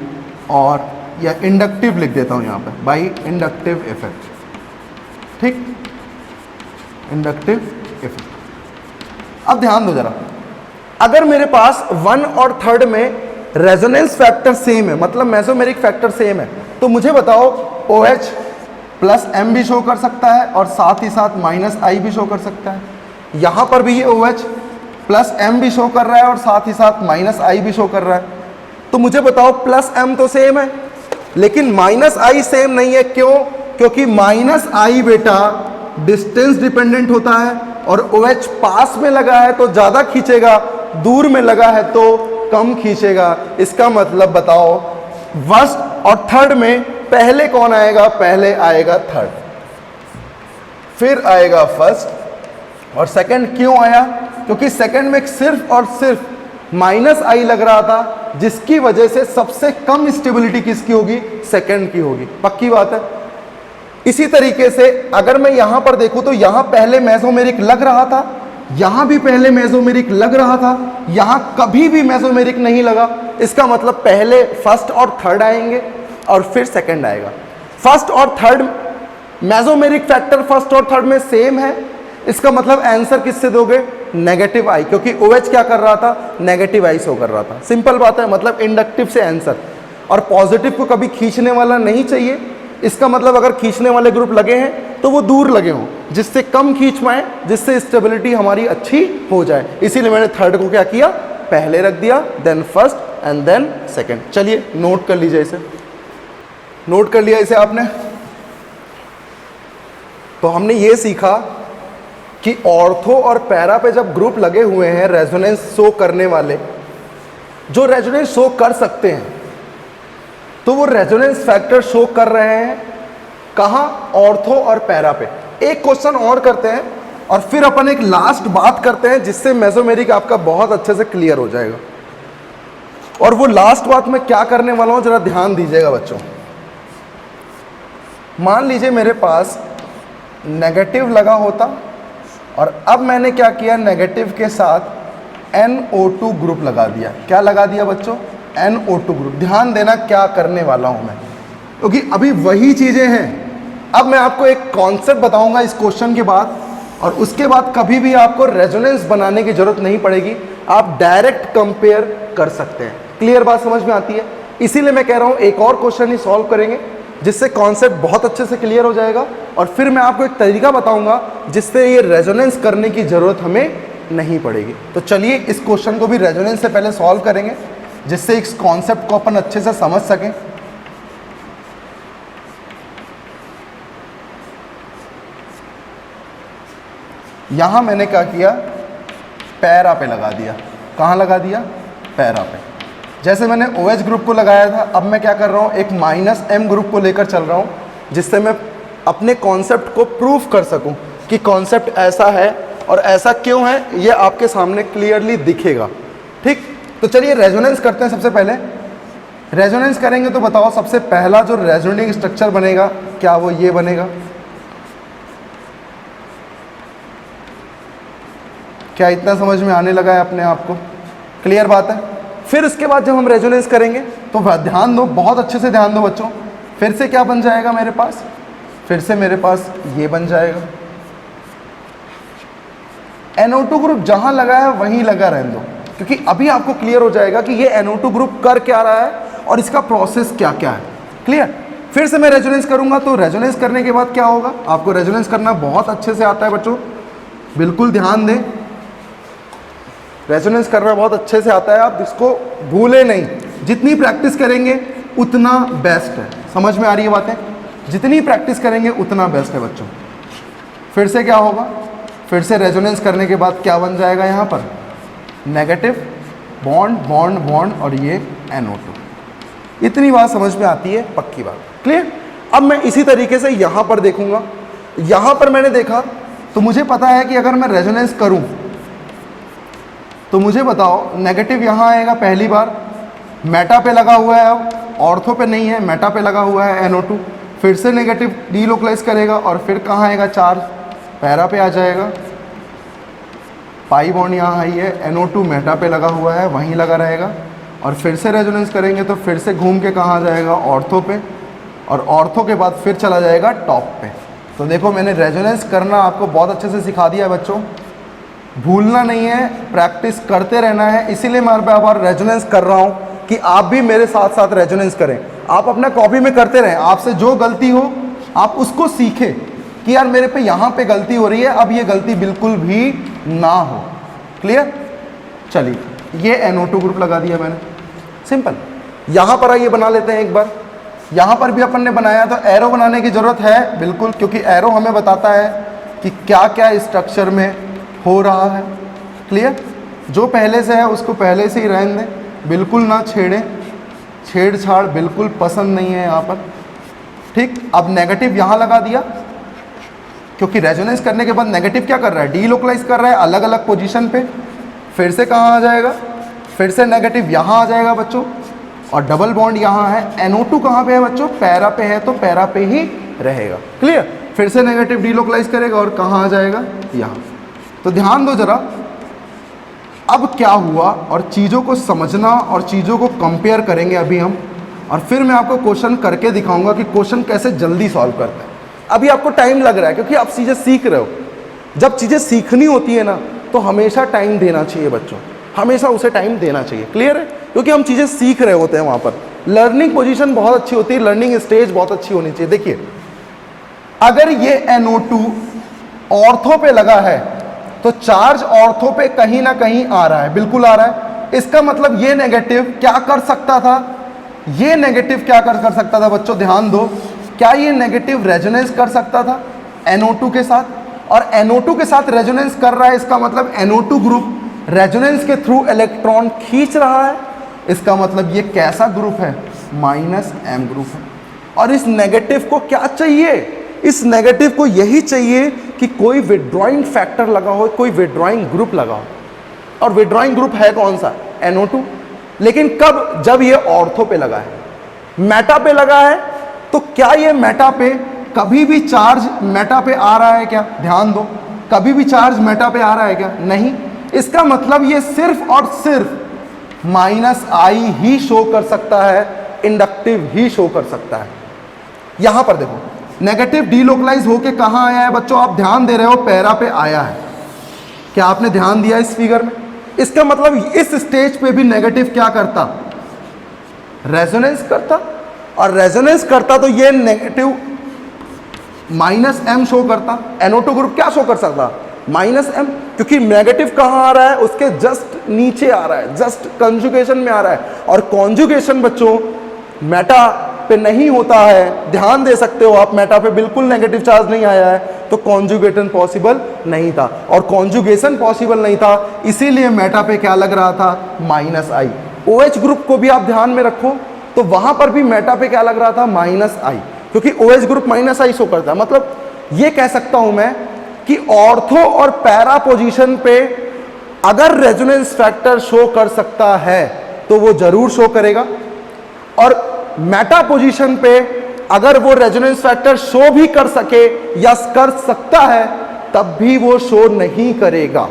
और या इंडक्टिव लिख देता हूं यहां पे, बाय इंडक्टिव इफेक्ट। ठीक, इंडक्टिव इफेक्ट। अब ध्यान दो जरा, अगर मेरे पास वन और थर्ड में रेजोनेंस फैक्टर सेम है, मतलब मेसोमेरिक फैक्टर सेम है, तो मुझे बताओ OH प्लस M भी शो कर सकता है और साथ ही साथ माइनस I भी शो कर सकता है। यहां पर भी ये OH प्लस M भी शो कर रहा है और साथ ही साथ माइनस I भी शो कर रहा है। तो मुझे बताओ प्लस M तो सेम है लेकिन माइनस I सेम नहीं है। क्यों? क्योंकि माइनस I बेटा डिस्टेंस डिपेंडेंट होता है और OH पास में लगा है तो ज़्यादा खींचेगा, दूर में लगा है तो कम खींचेगा। इसका मतलब बताओ फर्स्ट और थर्ड में पहले कौन आएगा? पहले आएगा थर्ड, फिर आएगा फर्स्ट और सेकंड। क्यों आया? क्योंकि सेकंड में सिर्फ और सिर्फ माइनस I लग रहा था, जिसकी वजह से सबसे कम स्टेबिलिटी किसकी होगी? सेकंड की होगी। पक्की बात है। इसी तरीके से अगर मैं यहां पर देखूं तो यहां पहले मेसोमेरिक लग रहा था, यहां भी पहले मेसोमेरिक लग रहा था, यहां कभी भी मेसोमेरिक नहीं लगा। इसका मतलब पहले फर्स्ट और थर्ड आएंगे और फिर सेकंड आएगा। फर्स्ट और थर्ड मेसोमेरिक फैक्टर फर्स्ट और थर्ड में सेम है। इसका मतलब आंसर किससे दोगे? नेगेटिव आई, क्योंकि OH क्या कर रहा था? नेगेटिव आई शो कर रहा था। सिंपल बात है, मतलब इंडक्टिव से आंसर। और पॉजिटिव को कभी खींचने वाला नहीं चाहिए। इसका मतलब अगर खींचने वाले ग्रुप लगे हैं तो वो दूर लगे हों, जिससे कम खींच पाए, जिससे स्टेबिलिटी हमारी अच्छी हो जाए। इसीलिए मैंने थर्ड को क्या किया? पहले रख दिया, then first and then second. चलिए नोट कर लीजिए इसे। नोट कर लिया इसे आपने? तो हमने ये सीखा कि ऑर्थो और पैरा पे जब ग्रुप लगे हुए हैं रेजोनेंस शो करने वाले, जो रेजोनेंस शो कर सकते हैं, तो वो रेजोनेंस फैक्टर शो कर रहे हैं कहाँ? ऑर्थो और पैरा पे। एक क्वेश्चन और करते हैं और फिर अपन एक लास्ट बात करते हैं जिससे मेसोमेरिक आपका बहुत अच्छे से क्लियर हो जाएगा। और वो लास्ट बात मैं क्या करने वाला हूं, जरा ध्यान दीजिएगा बच्चों। मान लीजिए मेरे पास नेगेटिव लगा होता और अब मैंने क्या किया? नेगेटिव के साथ NO2 ग्रुप लगा दिया। क्या लगा दिया बच्चों? NO2 group. ध्यान देना क्या करने वाला हूं मैं, क्योंकि अभी वही चीजें हैं। अब मैं आपको एक कॉन्सेप्ट बताऊंगा इस क्वेश्चन के बाद, और उसके बाद कभी भी आपको रेजोनेंस बनाने की जरूरत नहीं पड़ेगी, आप डायरेक्ट कंपेयर कर सकते हैं। क्लियर बात समझ में आती है? इसीलिए मैं कह रहा हूं एक और क्वेश्चन ही सॉल्व करेंगे जिससे कॉन्सेप्ट बहुत अच्छे से क्लियर हो जाएगा, और फिर मैं आपको एक तरीका बताऊंगा जिससे ये रेजोनेंस करने की जरूरत हमें नहीं पड़ेगी। तो चलिए इस क्वेश्चन को भी रेजोनेंस से पहले सॉल्व करेंगे, जिससे इस कॉन्सेप्ट को अपन अच्छे से समझ सकें। यहां मैंने क्या किया? पैरा पे लगा दिया। कहां लगा दिया? पैरा पे। जैसे मैंने OH ग्रुप को लगाया था, अब मैं क्या कर रहा हूं? एक -M ग्रुप को लेकर चल रहा हूं, जिससे मैं अपने कॉन्सेप्ट को प्रूफ कर सकूं कि कॉन्सेप्ट ऐसा है और ऐसा क्यों है, ये आपके सामने क्लियरली दिखेगा। ठीक, तो चलिए रेजोनेंस करते हैं। सबसे पहले रेजोनेंस करेंगे तो बताओ सबसे पहला जो रेजोनेटिंग स्ट्रक्चर बनेगा, क्या वो ये बनेगा? क्या इतना समझ में आने लगा है अपने आप को? क्लियर बात है। फिर उसके बाद जब हम रेजोनेंस करेंगे तो ध्यान दो, बहुत अच्छे से ध्यान दो बच्चों। फिर से क्या बन जाएगा मेरे पास? फिर से मेरे पास ये बन जाएगा। NO2 ग्रुप जहां लगा है वहीं लगा रहने दो, क्योंकि अभी आपको क्लियर हो जाएगा कि ये NO2 ग्रुप कर क्या रहा है और इसका प्रोसेस क्या क्या है। क्लियर? फिर से मैं रेजोनेंस करूंगा, तो रेजोनेंस करने के बाद क्या होगा? आपको रेजोनेंस करना बहुत अच्छे से आता है बच्चों, बिल्कुल ध्यान दें। रेजोनेंस करना बहुत अच्छे से आता है, आप इसको भूले नहीं। जितनी प्रैक्टिस करेंगे उतना बेस्ट है। समझ में आ रही है बातें? जितनी प्रैक्टिस करेंगे उतना बेस्ट है बच्चों। फिर से क्या होगा, फिर से रेजोनेंस करने के बाद क्या बन जाएगा यहाँ पर, नेगेटिव बॉन्ड बॉन्ड बॉन्ड और ये NO2। इतनी बात समझ में आती है, पक्की बात, क्लियर। अब मैं इसी तरीके से यहाँ पर देखूंगा। यहाँ पर मैंने देखा तो मुझे पता है कि अगर मैं रेजोनेंस करूँ तो मुझे बताओ नेगेटिव यहाँ आएगा पहली बार, मेटा पे लगा हुआ है, अब ऑर्थो पे नहीं है, मेटा पे लगा हुआ है NO2। फिर से नेगेटिव डीलोकलाइज करेगा और फिर कहाँ आएगा, चार्ज पैरा पे आ जाएगा, पाई बॉन्ड यहाँ आई है, NO2 मेटा पे लगा हुआ है, वहीं लगा रहेगा। और फिर से रेजोनेंस करेंगे तो फिर से घूम के कहाँ आ जाएगा, ऑर्थो पे, और ऑर्थो के बाद फिर चला जाएगा टॉप पे। तो देखो मैंने रेजोनेंस करना आपको बहुत अच्छे से सिखा दिया बच्चों, भूलना नहीं है, प्रैक्टिस करते रहना है। इसीलिए मैं बार बार रेजोनेंस कर रहा हूँ कि आप भी मेरे साथ साथ रेजोनेंस करें। आप अपना कॉपी में करते रहें, आपसे जो गलती हो आप उसको सीखें कि यार मेरे पे यहाँ पे गलती हो रही है, अब ये गलती बिल्कुल भी ना हो। क्लियर? चलिए ये NO2 ग्रुप लगा दिया मैंने, सिंपल। यहाँ पर आइए बना लेते हैं एक बार। यहाँ पर भी अपन ने बनाया, तो एरो बनाने की ज़रूरत है बिल्कुल, क्योंकि एरो हमें बताता है कि क्या क्या स्ट्रक्चर में हो रहा है। क्लियर? जो पहले से है उसको पहले से ही रहने दें, बिल्कुल ना छेड़ें, छेड़छाड़ बिल्कुल पसंद नहीं है यहाँ पर। ठीक, अब नेगेटिव यहाँ लगा दिया, क्योंकि रेजोनेंस करने के बाद नेगेटिव क्या कर रहा है, डीलोकलाइज कर रहा है अलग अलग पोजीशन पे। फिर से कहाँ आ जाएगा, फिर से नेगेटिव यहाँ आ जाएगा बच्चों, और डबल बॉन्ड यहाँ है। NO2 कहाँ पे है बच्चों, पैरा पे है, तो पैरा पे ही रहेगा। क्लियर? फिर से नेगेटिव डीलोकलाइज करेगा और कहाँ आ जाएगा, यहाँ। तो ध्यान दो जरा, अब क्या हुआ, और चीज़ों को समझना और चीज़ों को कंपेयर करेंगे अभी हम, और फिर मैं आपको क्वेश्चन करके दिखाऊंगा कि क्वेश्चन कैसे जल्दी सॉल्व करते हैं। अभी आपको टाइम लग रहा है क्योंकि आप चीज़ें सीख रहे हो। जब चीज़ें सीखनी होती है ना तो हमेशा टाइम देना चाहिए बच्चों, हमेशा उसे टाइम देना चाहिए। क्लियर है? क्योंकि हम चीज़ें सीख रहे होते हैं वहाँ पर। लर्निंग पोजीशन बहुत अच्छी होती है, लर्निंग स्टेज बहुत अच्छी होनी चाहिए। देखिए अगर ये NO2 ऑर्थो पे लगा है तो चार्ज ऑर्थो पे कहीं ना कहीं आ रहा है, बिल्कुल आ रहा है। इसका मतलब ये नेगेटिव क्या कर सकता था, ये नेगेटिव क्या कर सकता था बच्चों, ध्यान दो। क्या ये नेगेटिव रेजोनेंस कर सकता था NO2 के साथ, और NO2 के साथ रेजोनेंस कर रहा है, इसका मतलब NO2 ग्रुप रेजोनेंस के थ्रू इलेक्ट्रॉन खींच रहा है। इसका मतलब ये कैसा ग्रुप है, -M ग्रुप है। और इस नेगेटिव को क्या चाहिए, इस नेगेटिव को यही चाहिए कि कोई विड्रॉइंग फैक्टर लगा हो, कोई विड्रॉइंग ग्रुप लगा हो। और विड्रॉइंग ग्रुप है कौन सा, NO2। लेकिन कब, जब ये ऑर्थो पे लगा है, मेटा पे लगा है। तो क्या ये मेटा पे कभी भी चार्ज मेटा पे आ रहा है क्या, ध्यान दो, कभी भी चार्ज मेटा पे आ रहा है क्या, नहीं। इसका मतलब ये सिर्फ और सिर्फ -I ही शो कर सकता है, इंडक्टिव ही शो कर सकता है। यहां पर देखो नेगेटिव डीलोकलाइज होके कहां आया है बच्चों, आप ध्यान दे रहे हो, पैरा पे आया है। क्या आपने ध्यान दिया इस फिगर में? इसका मतलब इस स्टेज पे भी नेगेटिव क्या करता, रेजोनेंस करता। और रेजोनेंस करता तो ये नेगेटिव -M शो करता। NO2 ग्रुप क्या शो कर सकता, -M, क्योंकि नेगेटिव कहां आ रहा है, उसके जस्ट नीचे आ रहा है, जस्ट कंजुगेशन में आ रहा है। और कॉन्जुगेशन बच्चों मेटा पे नहीं होता है, ध्यान दे सकते हो आप, मेटा पे बिल्कुल नेगेटिव चार्ज नहीं आया है, तो कॉन्जुगेशन पॉसिबल नहीं था। और कॉन्जुगेशन पॉसिबल नहीं था, इसीलिए मेटा पे क्या लग रहा था, -I। OH ग्रुप को भी आप ध्यान में रखो, तो वहां पर भी मेटा पे क्या लग रहा था, -I, क्योंकि OH ग्रुप -I शो करता है। मतलब ये कह सकता हूं मैं कि ऑर्थो और पैरा पोजीशन पे अगर रेजोनेंस फैक्टर शो कर सकता है तो वो जरूर शो करेगा, और मेटा पोजीशन पे अगर वो रेजोनेंस फैक्टर शो भी कर सके या कर सकता है तब भी वो शो नहीं करेगा।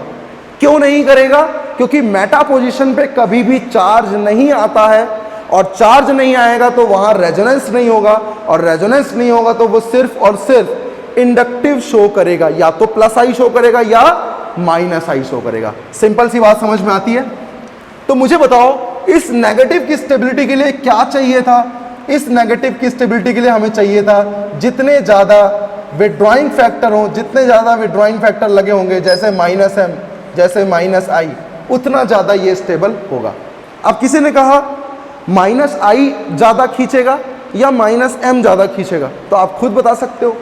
क्यों नहीं करेगा? क्योंकि मेटा पोजीशन पे कभी भी चार्ज नहीं आता है, और चार्ज नहीं आएगा तो वहां रेजोनेंस नहीं होगा, और रेजोनेंस नहीं होगा तो वो सिर्फ और सिर्फ इंडक्टिव शो करेगा, या तो +I शो करेगा या -I शो करेगा। सिंपल सी बात समझ में आती है? तो मुझे बताओ इस नेगेटिव की स्टेबिलिटी के लिए क्या चाहिए था, इस नेगेटिव की स्टेबिलिटी के लिए हमें चाहिए था जितने ज़्यादा विड्रॉइंग फैक्टर हो, जितने ज़्यादा विड्रॉइंग फैक्टर लगे होंगे, जैसे -M, जैसे -I, उतना ज़्यादा ये स्टेबल होगा। अब किसी ने कहा माइनस आई ज़्यादा खींचेगा या माइनस एम ज़्यादा खींचेगा, तो आप खुद बता सकते हो।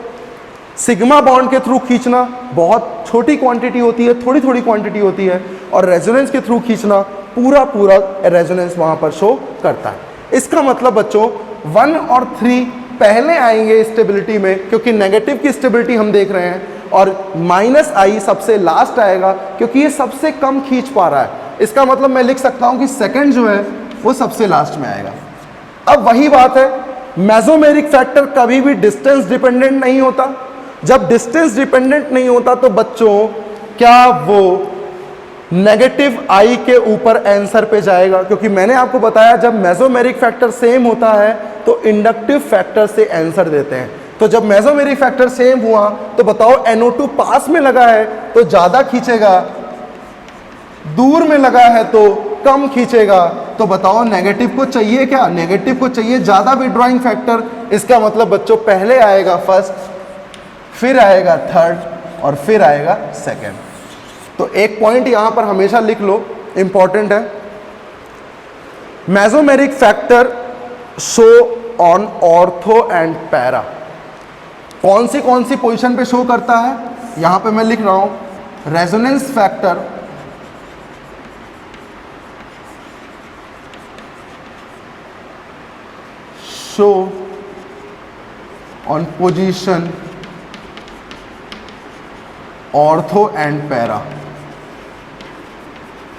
सिग्मा बॉन्ड के थ्रू खींचना बहुत छोटी क्वांटिटी होती है, थोड़ी थोड़ी क्वांटिटी होती है, और रेजोनेंस के थ्रू खींचना पूरा पूरा रेजोनेंस वहाँ पर शो करता है। इसका मतलब बच्चों 1 और 3 पहले आएंगे स्टेबिलिटी में, क्योंकि नेगेटिव की स्टेबिलिटी हम देख रहे हैं, और माइनस आई सबसे लास्ट आएगा क्योंकि ये सबसे कम खींच पा रहा है। इसका मतलब मैं लिख सकता हूं कि सेकंड जो है वो सबसे लास्ट में आएगा। अब वही बात है, मेसोमेरिक फैक्टर कभी भी डिस्टेंस डिपेंडेंट नहीं होता। जब डिस्टेंस डिपेंडेंट नहीं होता तो बच्चों क्या वो नेगेटिव आई के ऊपर आंसर पे जाएगा? क्योंकि मैंने आपको बताया जब मेसोमेरिक फैक्टर सेम होता है तो इंडक्टिव फैक्टर से आंसर देते हैं। तो जब मेसोमेरिक फैक्टर सेम हुआ तो बताओ NO2 पास में लगा है तो ज़्यादा खींचेगा, दूर में लगा है तो कम खींचेगा। तो बताओ नेगेटिव को चाहिए क्या? नेगेटिव को चाहिए ज़्यादा विड्रॉइंग फैक्टर। इसका मतलब बच्चों पहले आएगा फर्स्ट, फिर आएगा थर्ड और फिर आएगा सेकेंड। तो एक पॉइंट यहां पर हमेशा लिख लो, इंपॉर्टेंट है, mesomeric factor show on ortho and para. कौन सी पोजीशन पे शो करता है? यहां पे मैं लिख रहा हूं resonance factor show on position ortho and para.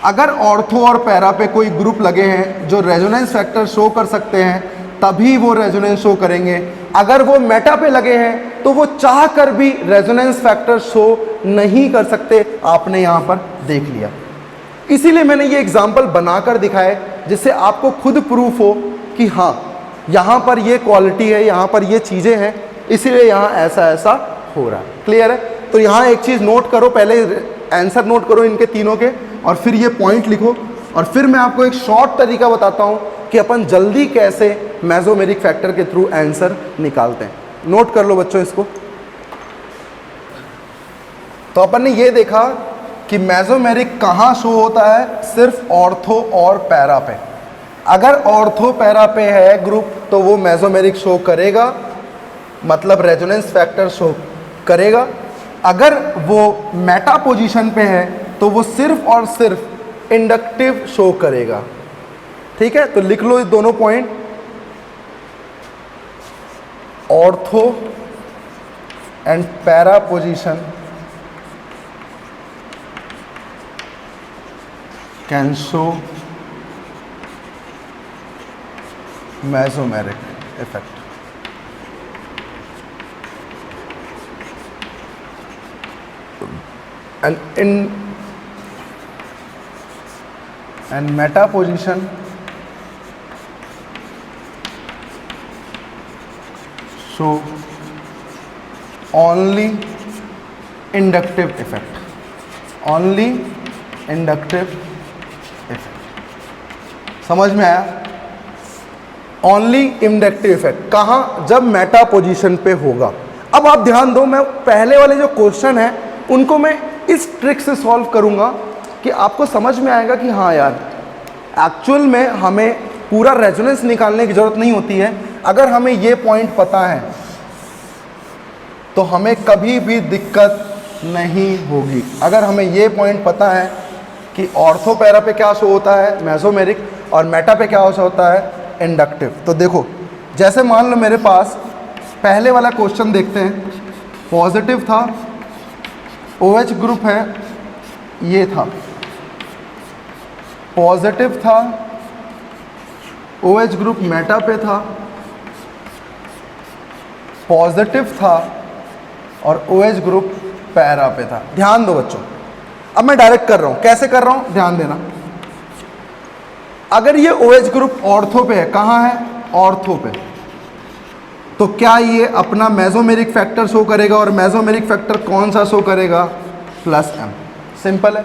अगर ऑर्थो और पैरा पे कोई ग्रुप लगे हैं जो रेजोनेंस फैक्टर शो कर सकते हैं तभी वो रेजोनेंस शो करेंगे। अगर वो मेटा पे लगे हैं तो वो चाह कर भी रेजोनेंस फैक्टर शो नहीं कर सकते। आपने यहां पर देख लिया, इसीलिए मैंने ये एग्जांपल बनाकर दिखाए जिससे आपको खुद प्रूफ हो कि हाँ यहां पर ये क्वालिटी है, यहां पर ये चीजें हैं, इसीलिए यहां ऐसा ऐसा हो रहा है। क्लियर है? तो यहां एक चीज नोट करो, पहले आंसर नोट करो इनके तीनों के, और फिर ये पॉइंट लिखो, और फिर मैं आपको एक शॉर्ट तरीका बताता हूं कि अपन जल्दी कैसे मेसोमेरिक फैक्टर के थ्रू आंसर निकालते हैं। नोट कर लो बच्चों इसको। तो अपन ने ये देखा कि मेसोमेरिक कहां शो होता है? सिर्फ ऑर्थो और पैरा पे। अगर ऑर्थो पैरा पे है ग्रुप तो वो मेसोमेरिक शो करेगा, मतलब रेजोनेंस फैक्टर शो करेगा। अगर वो मेटा पोजीशन पे है तो वो सिर्फ और सिर्फ इंडक्टिव शो करेगा। ठीक है, तो लिख लो ये दोनों point, ortho and para position can show mesomeric effect. and meta position show only inductive effect, only inductive effect। समझ में आया? ओनली इंडक्टिव इफेक्ट कहाँ? जब मेटा पोजीशन पे होगा। अब आप ध्यान दो, मैं पहले वाले जो क्वेश्चन है उनको मैं इस ट्रिक से सॉल्व करूंगा कि आपको समझ में आएगा कि हाँ यार एक्चुअल में हमें पूरा रेजोनेंस निकालने की जरूरत नहीं होती है। अगर हमें ये पॉइंट पता है तो हमें कभी भी दिक्कत नहीं होगी। अगर हमें ये पॉइंट पता है कि ऑर्थो पैरा पे क्या शो होता है मेसोमेरिक, और मेटा पे क्या होता है इंडक्टिव। तो देखो, जैसे मान लो मेरे पास पहले वाला क्वेश्चन देखते हैं, पॉजिटिव था, OH ग्रुप है, ये था पॉजिटिव था, OH ग्रुप मेटा पे था, पॉजिटिव था, और OH ग्रुप पैरा पे था। ध्यान दो बच्चों, अब मैं डायरेक्ट कर रहा हूं, कैसे कर रहा हूं ध्यान देना। अगर ये OH ग्रुप ऑर्थो पे है, कहां है? ऑर्थो पे, तो क्या ये अपना मेसोमेरिक फैक्टर शो करेगा, और मेसोमेरिक फैक्टर कौन सा शो करेगा? +m। सिंपल है।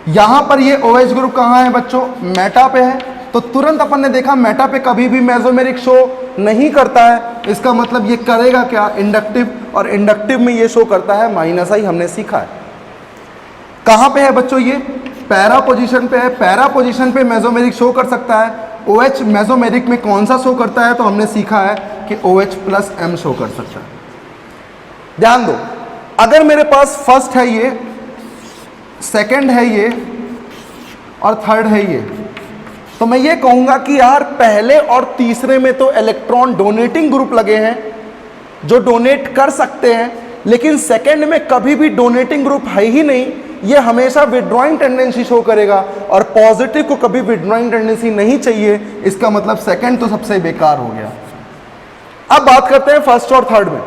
यहां पर ये OH ग्रुप कहां है बच्चों? मेटा पे है, तो तुरंत अपन ने देखा मेटा पे कभी भी मेसोमेरिक शो नहीं करता है। इसका मतलब ये करेगा क्या? इंडक्टिव, और इंडक्टिव में ये शो करता है -i। हमने सीखा है। कहां पे है बच्चों? ये पैरा पोजीशन पे है, पैरा पोजीशन पे मेसोमेरिक शो कर सकता है। OH मेसोमेरिक में कौन सा शो करता है, तो हमने सीखा है कि OH प्लस M शो कर सकता है। ध्यान दो, अगर मेरे पास फर्स्ट है ये, सेकंड है ये और थर्ड है ये, तो मैं ये कहूंगा कि यार पहले और तीसरे में तो इलेक्ट्रॉन डोनेटिंग ग्रुप लगे हैं जो डोनेट कर सकते हैं, लेकिन सेकंड में कभी भी डोनेटिंग ग्रुप है ही नहीं, ये हमेशा विड्रॉइंग टेंडेंसी शो करेगा और पॉजिटिव को कभी विड्रॉइंग टेंडेंसी नहीं चाहिए। इसका मतलब सेकंड तो सबसे बेकार हो गया। अब बात करते हैं फर्स्ट और थर्ड में।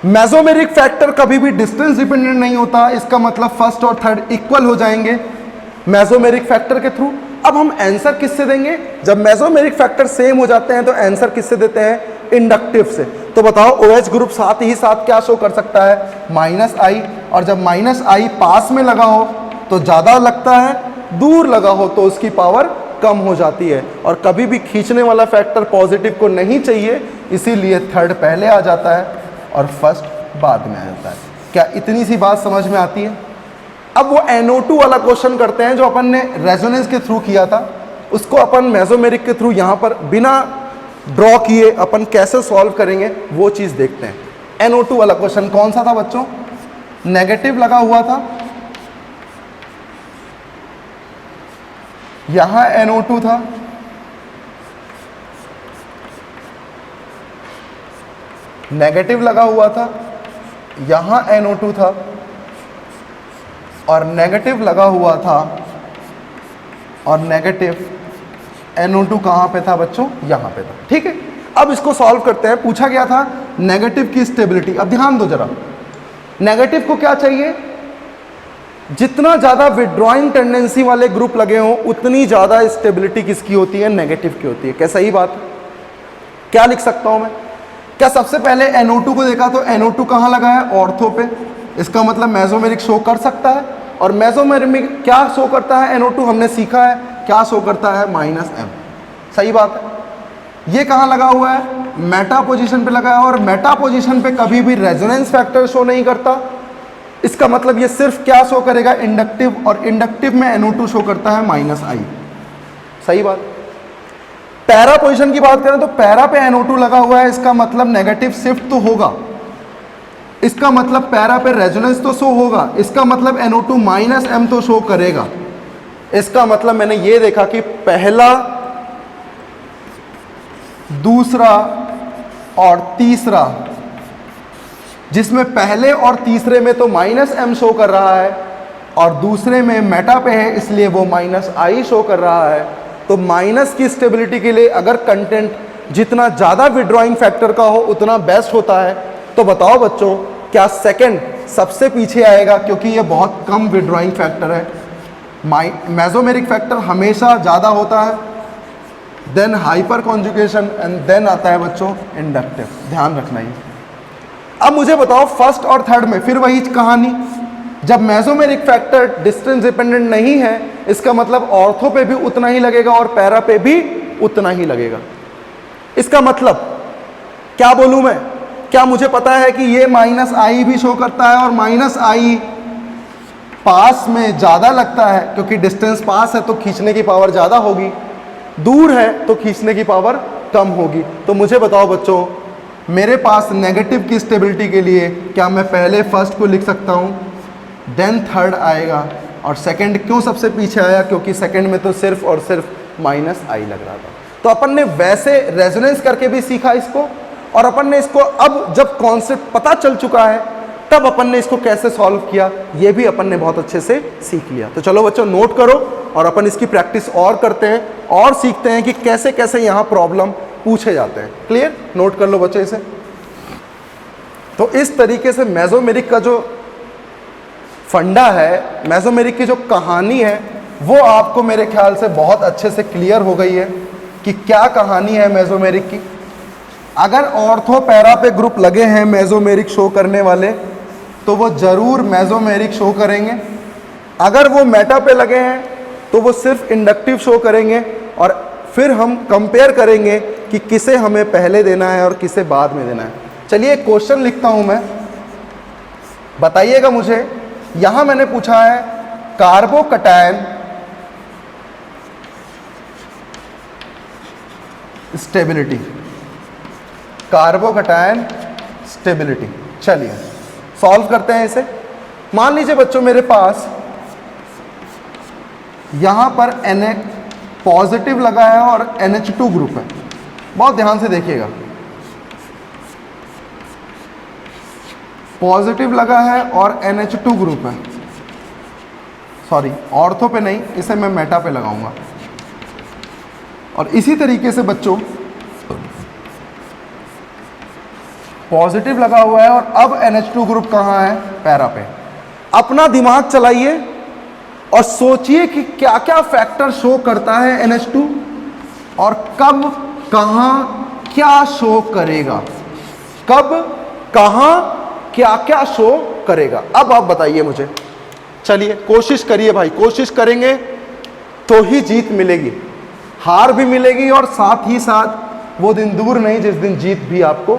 मेसोमेरिक फैक्टर कभी भी डिस्टेंस डिपेंडेंट नहीं होता, इसका मतलब फर्स्ट और थर्ड इक्वल हो जाएंगे मेसोमेरिक फैक्टर के थ्रू। अब हम आंसर किससे देंगे? जब मेसोमेरिक फैक्टर सेम हो जाते हैं तो आंसर किससे देते हैं? इंडक्टिव से। तो बताओ OH ग्रुप साथ ही साथ क्या शो कर सकता है? -I। और जब -I पास में लगा हो तो ज़्यादा लगता है, दूर लगा हो तो उसकी पावर कम हो जाती है। और कभी भी खींचने वाला फैक्टर पॉजिटिव को नहीं चाहिए, इसीलिए थर्ड पहले आ जाता है और फर्स्ट बाद में आ जाता है। क्या इतनी सी बात समझ में आती है? अब वो NO2 वाला क्वेश्चन करते हैं जो अपन ने रेजोनेंस के थ्रू किया था, उसको अपन मेसोमेरिक के थ्रू यहाँ पर बिना ड्रॉ किए अपन कैसे सॉल्व करेंगे वो चीज़ देखते हैं। NO2 वाला क्वेश्चन कौन सा था बच्चों? नेगेटिव लगा हुआ था, यहां NO2 था, नेगेटिव लगा हुआ था, यहां NO2 था और नेगेटिव लगा हुआ था और नेगेटिव NO2 कहां पे था बच्चों? यहां पे था। ठीक है, अब इसको सॉल्व करते हैं। पूछा गया था नेगेटिव की स्टेबिलिटी। अब ध्यान दो जरा, नेगेटिव को क्या चाहिए? जितना ज्यादा विड्रॉइंग टेंडेंसी वाले ग्रुप लगे हों उतनी ज्यादा स्टेबिलिटी किसकी होती है? नेगेटिव की होती है। क्या सही बात है? क्या लिख सकता हूं मैं? क्या सबसे पहले NO2 को देखा तो NO2 कहां लगा है? ऑर्थो पे। इसका मतलब मेसोमेरिक शो कर सकता है। और मेसोमेरिक क्या शो करता है? NO2 हमने सीखा है क्या शो करता है? -M। सही बात है। ये कहां लगा हुआ है? मेटा पोजीशन पे लगा है और मेटा पोजीशन पे कभी भी रेजोनेंस फैक्टर शो नहीं करता। इसका मतलब ये सिर्फ क्या शो करेगा? इंडक्टिव, और इंडक्टिव में NO2 शो करता है -I। सही बात। पैरा पोजीशन की बात करें तो पैरा पे NO2 लगा हुआ है, इसका मतलब नेगेटिव शिफ्ट तो होगा, इसका मतलब पैरा पे रेजोनेंस तो शो होगा, इसका मतलब NO2 -M तो शो करेगा। इसका मतलब मैंने ये देखा कि पहला, दूसरा और तीसरा, जिसमें पहले और तीसरे में तो -M शो कर रहा है और दूसरे में मेटा पे है इसलिए वो -I शो कर रहा है। तो माइनस की स्टेबिलिटी के लिए अगर कंटेंट जितना ज़्यादा विड्रॉइंग फैक्टर का हो उतना बेस्ट होता है। तो बताओ बच्चों, क्या सेकंड सबसे पीछे आएगा? क्योंकि ये बहुत कम विड्रॉइंग फैक्टर है। मेसोमेरिक फैक्टर हमेशा ज़्यादा होता है, then hyperconjugation and then आता है बच्चों इंडक्टिव। ध्यान रखना ही। अब मुझे बताओ फर्स्ट और थर्ड में फिर वही कहानी। जब मेसोमेरिक फैक्टर डिस्टेंस डिपेंडेंट नहीं है, इसका मतलब ऑर्थो पे भी उतना ही लगेगा और पैरा पे भी उतना ही लगेगा। इसका मतलब क्या बोलूं मैं? क्या मुझे पता है कि ये -I भी शो करता है और -I पास में ज़्यादा लगता है क्योंकि डिस्टेंस पास है तो खींचने की पावर ज़्यादा होगी, दूर है तो खींचने की पावर कम होगी। तो मुझे बताओ बच्चों, मेरे पास नेगेटिव की स्टेबिलिटी के लिए क्या मैं पहले फर्स्ट को लिख सकता हूँ, देन थर्ड आएगा, और सेकंड क्यों सबसे पीछे आया? क्योंकि सेकंड में तो सिर्फ और सिर्फ -I लग रहा था। तो अपन ने वैसे रेजोनेंस करके भी सीखा इसको, और अपन ने इसको अब जब कॉन्सेप्ट पता चल चुका है तब अपन ने इसको कैसे सॉल्व किया ये भी अपन ने बहुत अच्छे से सीख लिया। तो चलो बच्चों नोट करो और अपन इसकी प्रैक्टिस और करते हैं और सीखते हैं कि कैसे कैसे यहाँ प्रॉब्लम पूछे जाते हैं। क्लियर? नोट कर लो बच्चे इसे। तो इस तरीके से मेसोमेरिक का जो फंडा है, मेसोमेरिक की जो कहानी है, वो आपको मेरे ख्याल से बहुत अच्छे से क्लियर हो गई है कि क्या कहानी है मेसोमेरिक की। अगर ऑर्थो पैरा पे ग्रुप लगे हैं मेसोमेरिक शो करने वाले तो वो जरूर मेसोमेरिक शो करेंगे। अगर वो मेटा पे लगे हैं तो वो सिर्फ इंडक्टिव शो करेंगे, और फिर हम कंपेयर करेंगे कि किसे हमें पहले देना है और किसे बाद में देना है। चलिए एक क्वेश्चन लिखता हूं मैं, बताइएगा मुझे। यहां मैंने पूछा है कार्बोकैटायन स्टेबिलिटी, कार्बोकैटायन स्टेबिलिटी। चलिए सॉल्व करते हैं इसे। मान लीजिए बच्चों मेरे पास यहां पर Na पॉजिटिव लगा है और NH2 ग्रुप है। बहुत ध्यान से देखिएगा, पॉजिटिव लगा है और NH2 ग्रुप है। सॉरी, ऑर्थो पे नहीं, इसे मैं मेटा पे लगाऊंगा। और इसी तरीके से बच्चों पॉजिटिव लगा हुआ है और अब NH2 ग्रुप कहाँ है? पैरा पे। अपना दिमाग चलाइए और सोचिए कि क्या क्या फैक्टर शो करता है NH2 और कब कहाँ क्या शो करेगा, कब कहाँ क्या क्या शो करेगा। अब आप बताइए मुझे। चलिए कोशिश करिए भाई, कोशिश करेंगे तो ही जीत मिलेगी, हार भी मिलेगी और साथ ही साथ वो दिन दूर नहीं जिस दिन जीत भी आपको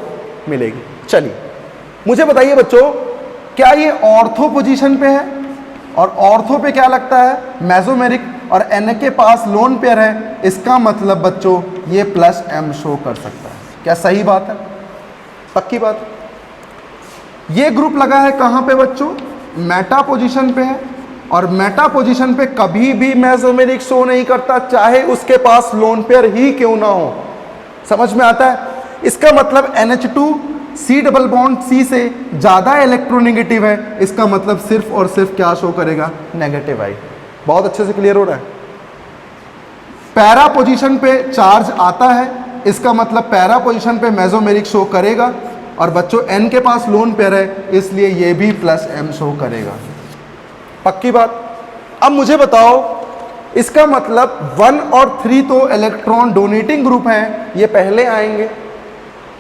मिलेगी। चलिए मुझे बताइए बच्चों, क्या ये ऑर्थो पोजीशन पे है? और ऑर्थो पे क्या लगता है? मेसोमेरिक, और Na के पास लोन पेयर है। इसका मतलब बच्चों ये प्लस M शो कर सकता है। क्या सही बात है? पक्की बात है। ये ग्रुप लगा है कहाँ पे बच्चों? मेटा पोजीशन पे है, और मेटा पोजीशन पे कभी भी मेसोमेरिक शो नहीं करता, चाहे उसके पास लोन पेयर ही क्यों ना हो। समझ में आता है? इसका मतलब NH2 C double bond C से ज़्यादा इलेक्ट्रोनेगेटिव है। इसका मतलब सिर्फ और सिर्फ क्या शो करेगा? नेगेटिव आई। बहुत अच्छे से क्लियर हो रहा है। पैरा पोजीशन पे चार्ज आता है, इसका मतलब पैरा पोजीशन पे मेसोमेरिक शो करेगा। और बच्चों N के पास लोन पेयर है, इसलिए ये भी प्लस M शो करेगा। पक्की बात। अब मुझे बताओ, इसका मतलब 1 और 3 तो इलेक्ट्रॉन डोनेटिंग ग्रुप हैं, ये पहले आएंगे,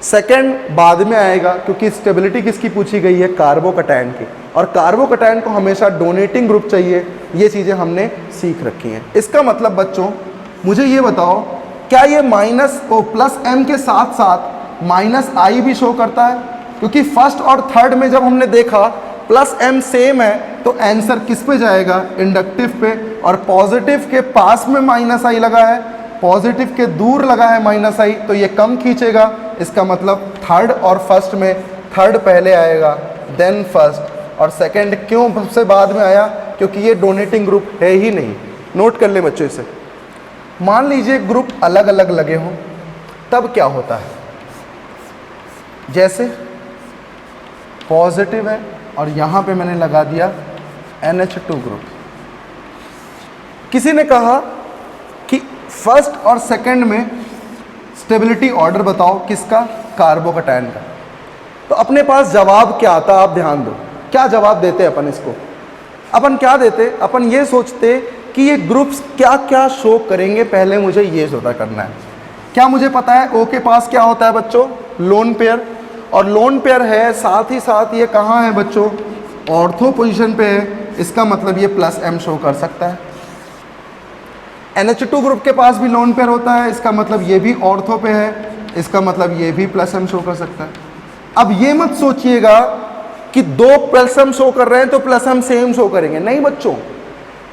सेकंड बाद में आएगा, क्योंकि स्टेबिलिटी किसकी पूछी गई है? कार्बोकैटायन की। और कार्बोकैटायन को हमेशा डोनेटिंग ग्रुप चाहिए। ये चीज़ें हमने सीख रखी हैं। इसका मतलब बच्चों मुझे ये बताओ, क्या ये प्लस M के साथ साथ -I भी शो करता है? क्योंकि फर्स्ट और थर्ड में जब हमने देखा प्लस M सेम है, तो आंसर किस पे जाएगा? इंडक्टिव पे। और पॉजिटिव के पास में -I लगा है, पॉजिटिव के दूर लगा है -I, तो ये कम खींचेगा। इसका मतलब थर्ड और फर्स्ट में थर्ड पहले आएगा, देन फर्स्ट, और सेकंड क्यों सबसे बाद में आया? क्योंकि ये डोनेटिंग ग्रुप है ही नहीं। नोट कर ले बच्चों इसे। मान लीजिए ग्रुप अलग अलग लगे हों, तब क्या होता है? जैसे पॉजिटिव है और यहाँ पे मैंने लगा दिया NH2 ग्रुप। किसी ने कहा कि फर्स्ट और सेकंड में स्टेबिलिटी ऑर्डर बताओ, किसका? कार्बोकैटायन का। तो अपने पास जवाब क्या आता? आप ध्यान दो, क्या जवाब देते अपन इसको? अपन क्या देते? अपन ये सोचते कि ये ग्रुप्स क्या क्या शो करेंगे, पहले मुझे ये पता करना है। क्या मुझे पता है O के पास क्या होता है बच्चों? Lone pair. और लोन पेयर है, साथ ही साथ ये कहाँ है बच्चों? ऑर्थो पोजीशन पे है। इसका मतलब ये प्लस M शो कर सकता है। NH2 ग्रुप के पास भी लोन पेयर होता है, इसका मतलब ये भी ऑर्थो पे है, इसका मतलब ये भी प्लस M शो कर सकता है। अब ये मत सोचिएगा कि दो प्लस M शो कर रहे हैं तो प्लस M सेम शो करेंगे। नहीं बच्चों,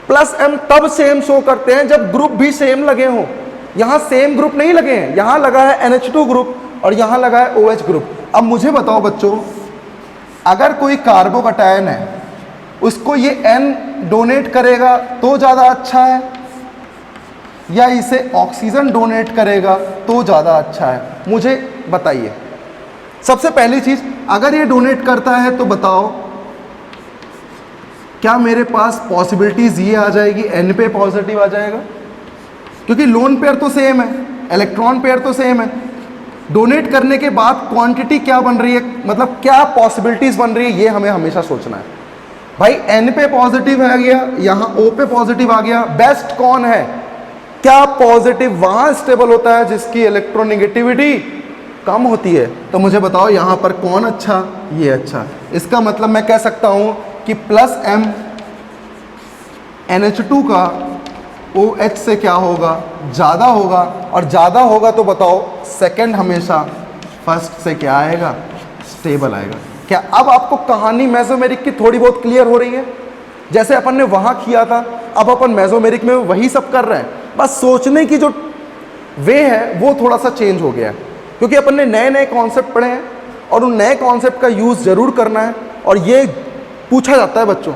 प्लस M तब सेम शो करते हैं जब ग्रुप भी सेम लगे हों। यहाँ सेम ग्रुप नहीं लगे हैं, यहाँ लगा है NH2 ग्रुप और यहाँ लगा है OH ग्रुप। अब मुझे बताओ बच्चों, अगर कोई कार्बोकैटायन है, उसको ये N डोनेट करेगा तो ज़्यादा अच्छा है, या इसे ऑक्सीजन डोनेट करेगा तो ज़्यादा अच्छा है? मुझे बताइए। सबसे पहली चीज़, अगर ये डोनेट करता है तो बताओ, क्या मेरे पास पॉसिबिलिटीज़ ये आ जाएगी N पे पॉजिटिव आ जाएगा? क्योंकि लोन पेयर तो सेम है, इलेक्ट्रॉन पेयर तो सेम है। डोनेट करने के बाद क्वांटिटी क्या बन रही है, मतलब क्या पॉसिबिलिटीज़ बन रही है, ये हमें हमेशा सोचना है। भाई N पे पॉजिटिव आ गया, यहाँ O पे पॉजिटिव आ गया, बेस्ट कौन है? क्या पॉजिटिव वहाँ स्टेबल होता है जिसकी इलेक्ट्रोनेगेटिविटी कम होती है? तो मुझे बताओ यहाँ पर कौन अच्छा? ये अच्छा। इसका मतलब मैं कह सकता हूँ कि प्लस M NH2 का OH से क्या होगा? ज़्यादा होगा। और ज़्यादा होगा तो बताओ सेकंड हमेशा फर्स्ट से क्या आएगा? स्टेबल आएगा। क्या अब आपको कहानी मेसोमेरिक की थोड़ी बहुत क्लियर हो रही है? जैसे अपन ने वहां किया था, अब अपन मेसोमेरिक में वही सब कर रहे हैं, बस सोचने की जो वे है वो थोड़ा सा चेंज हो गया है, क्योंकि अपन ने नए नए कॉन्सेप्ट पढ़े हैं और उन नए कॉन्सेप्ट का यूज जरूर करना है, और ये पूछा जाता है बच्चों।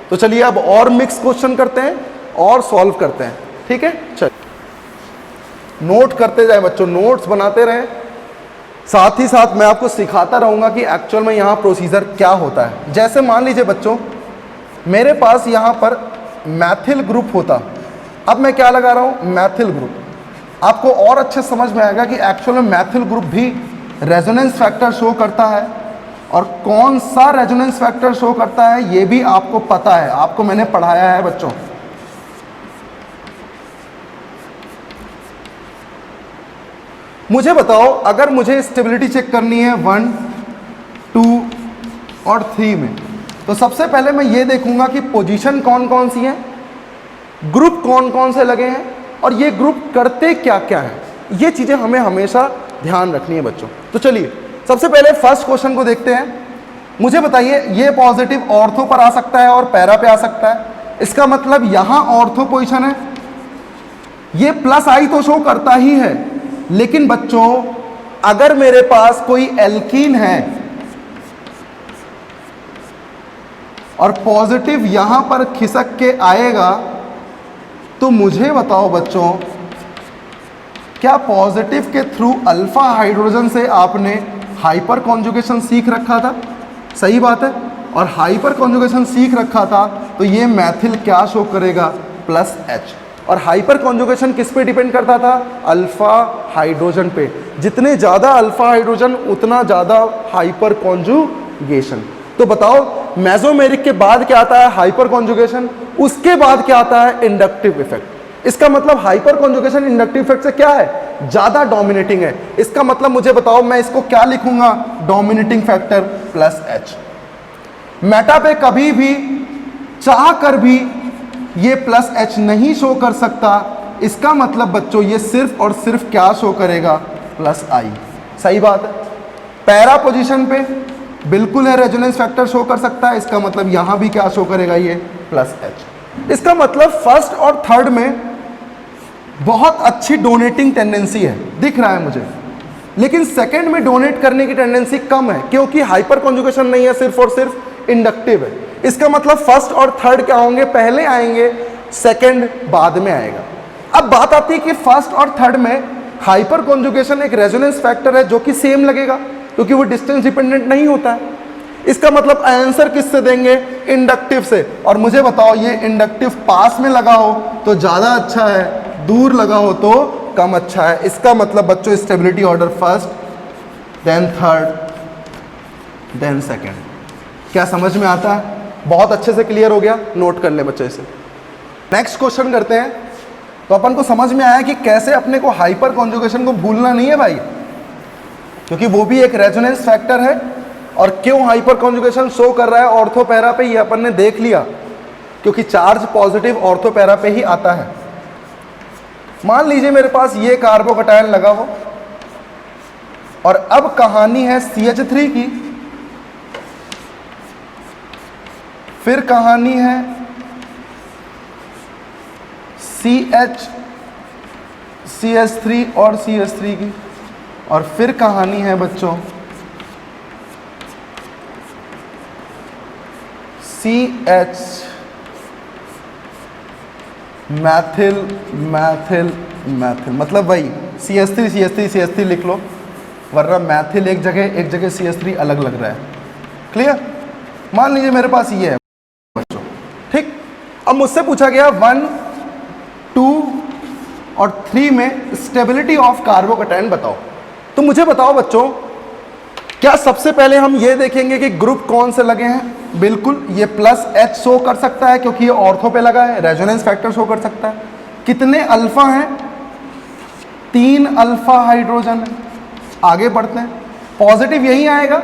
तो चलिए अब और मिक्स क्वेश्चन करते हैं और सॉल्व करते हैं, ठीक है। चलिए नोट करते जाए बच्चों, नोट्स बनाते रहें, साथ ही साथ मैं आपको सिखाता रहूंगा कि एक्चुअल में यहाँ प्रोसीजर क्या होता है। जैसे मान लीजिए बच्चों, मेरे पास यहाँ पर मैथिल ग्रुप होता, अब मैं क्या लगा रहा हूँ, मैथिल ग्रुप। आपको और अच्छे समझ में आएगा कि एक्चुअल में मैथिल ग्रुप भी रेजोनेंस फैक्टर शो करता है, और कौन सा रेजोनेंस फैक्टर शो करता है ये भी आपको पता है, आपको मैंने पढ़ाया है बच्चों। मुझे बताओ, अगर मुझे स्टेबिलिटी चेक करनी है 1, 2 और 3 में, तो सबसे पहले मैं ये देखूंगा कि पोजीशन कौन कौन सी है, ग्रुप कौन कौन से लगे हैं, और ये ग्रुप करते क्या क्या है। ये चीज़ें हमें हमेशा ध्यान रखनी है बच्चों। तो चलिए सबसे पहले फर्स्ट क्वेश्चन को देखते हैं। मुझे बताइए, ये पॉजिटिव ऑर्थो पर आ सकता है और पैरा पे आ सकता है, इसका मतलब यहाँ ऑर्थो पोजीशन है, ये प्लस आई तो शो करता ही है, लेकिन बच्चों अगर मेरे पास कोई एल्कीन है और पॉजिटिव यहां पर खिसक के आएगा, तो मुझे बताओ बच्चों, क्या पॉजिटिव के थ्रू अल्फा हाइड्रोजन से आपने हाइपर कॉन्जुगेशन सीख रखा था? सही बात है, और हाइपर कॉन्जुगेशन सीख रखा था तो ये मैथिल क्या शो करेगा, प्लस एच। और हाइपर कॉन्जुगेशन किस पे डिपेंड करता था, अल्फा हाइड्रोजन पे। जितने ज़्यादा अल्फा हाइड्रोजन उतना ज़्यादा हाइपर कॉन्जुगेशन। तो बताओ मेसोमेरिक के बाद क्या आता है, हाइपर कॉन्जुगेशन, उसके बाद क्या आता है, इंडक्टिव इफेक्ट। इसका मतलब हाइपर कॉन्जुगेशन इंडक्टिव इफेक्ट से क्या है, ज़्यादा डोमिनेटिंग है। इसका मतलब मुझे बताओ, मैं इसको क्या लिखूंगा, dominating factor plus H. Meta पे कभी भी चाह कर भी ये प्लस एच नहीं शो कर सकता, इसका मतलब बच्चों ये सिर्फ और सिर्फ क्या शो करेगा, प्लस आई। सही बात है। पैरा पोजीशन पे बिल्कुल है, रेजोनेंस फैक्टर शो कर सकता है, इसका मतलब यहां भी क्या शो करेगा, ये प्लस एच। इसका मतलब फर्स्ट और थर्ड में बहुत अच्छी डोनेटिंग टेंडेंसी है, दिख रहा है मुझे, लेकिन सेकंड में डोनेट करने की टेंडेंसी कम है, क्योंकि हाइपर कॉन्जुगेशन नहीं है, सिर्फ और सिर्फ इंडक्टिव है। इसका मतलब फर्स्ट और थर्ड क्या होंगे, पहले आएंगे, सेकंड बाद में आएगा। अब बात आती है कि फर्स्ट और थर्ड में हाइपर कॉन्जुगेशन एक रेजोनेंस फैक्टर है जो कि सेम लगेगा, क्योंकि वो डिस्टेंस डिपेंडेंट नहीं होता है। इसका मतलब आंसर किससे देंगे, इंडक्टिव से। और मुझे बताओ, ये इंडक्टिव पास में लगा हो तो ज़्यादा अच्छा है, दूर लगा हो तो कम अच्छा है। इसका मतलब बच्चों stability order first, then third, then second. क्या समझ में आता है? बहुत अच्छे से क्लियर हो गया, नोट कर ले बच्चे इसे। नेक्स्ट क्वेश्चन करते हैं। तो अपन को समझ में आया कि कैसे अपने को हाइपर कॉन्जुगेशन को भूलना नहीं है भाई, क्योंकि वो भी एक रेजोनेंस फैक्टर है। और क्यों हाइपर कॉन्जुगेशन शो कर रहा है ऑर्थो पैरा पे, ये अपन ने देख लिया, क्योंकि चार्ज पॉजिटिव ऑर्थो पैरा पे ही आता है। मान लीजिए मेरे पास ये कार्बोकटायन लगा हो, और अब कहानी है CH3 की, फिर कहानी है CH3 और CH3 की, और फिर कहानी है बच्चों CH मैथिल मैथिल मैथिल। मतलब भाई CH3 CH3 CH3 लिख लो, वरना मैथिल एक जगह CH3 अलग लग रहा है। क्लियर? मान लीजिए मेरे पास ये है बच्चों, ठीक। अब मुझसे पूछा गया 1, 2 और 3 में स्टेबिलिटी ऑफ कार्बोकटायन बताओ। तो मुझे बताओ बच्चों, क्या सबसे पहले हम ये देखेंगे कि ग्रुप कौन से लगे हैं? बिल्कुल, ये प्लस एच शो कर सकता है क्योंकि ये ऑर्थो पे लगा है, रेजोनेंस फैक्टर शो कर सकता है। कितने अल्फा हैं? 3 अल्फा हाइड्रोजन है। आगे बढ़ते हैं, पॉजिटिव यही आएगा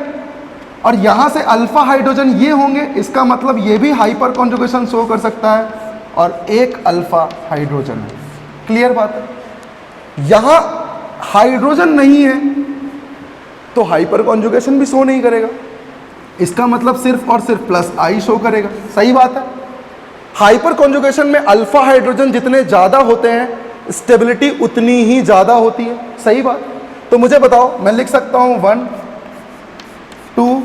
और यहां से अल्फा हाइड्रोजन ये होंगे, इसका मतलब ये भी हाइपर कॉन्जुगेशन शो कर सकता है, और 1 अल्फा हाइड्रोजन है। क्लियर बात है? यहां हाइड्रोजन नहीं है तो हाइपर कॉन्जुगेशन भी शो नहीं करेगा, इसका मतलब सिर्फ और सिर्फ प्लस आई शो करेगा। सही बात है। हाइपर कॉन्जुगेशन में अल्फा हाइड्रोजन जितने ज़्यादा होते हैं स्टेबिलिटी उतनी ही ज़्यादा होती है, सही बात। तो मुझे बताओ, मैं लिख सकता हूँ 1, 2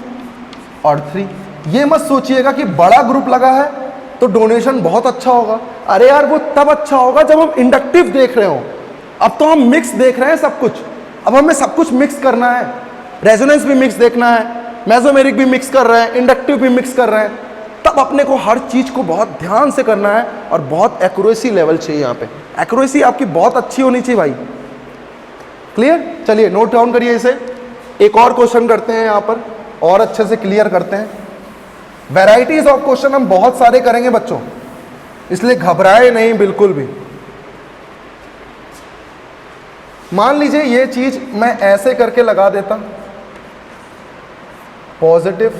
और 3। ये मत सोचिएगा कि बड़ा ग्रुप लगा है तो डोनेशन बहुत अच्छा होगा। अरे यार वो तब अच्छा होगा जब हम इंडक्टिव देख रहे हो। अब तो हम मिक्स देख रहे हैं सब कुछ, अब हमें सब कुछ मिक्स करना है। रेजोनेंस भी मिक्स देखना है, मेसोमेरिक भी मिक्स कर रहे हैं, इंडक्टिव भी मिक्स कर रहे हैं। तब अपने को हर चीज़ को बहुत ध्यान से करना है और बहुत एक्यूरेसी लेवल चाहिए। यहाँ पे एक्यूरेसी आपकी बहुत अच्छी होनी चाहिए भाई। क्लियर? चलिए नोट डाउन करिए इसे। एक और क्वेश्चन करते हैं यहाँ पर और अच्छे से क्लियर करते हैं। वैराइटीज ऑफ क्वेश्चन हम बहुत सारे करेंगे बच्चों, इसलिए घबराए नहीं बिल्कुल भी। मान लीजिए ये चीज मैं ऐसे करके लगा देता, पॉजिटिव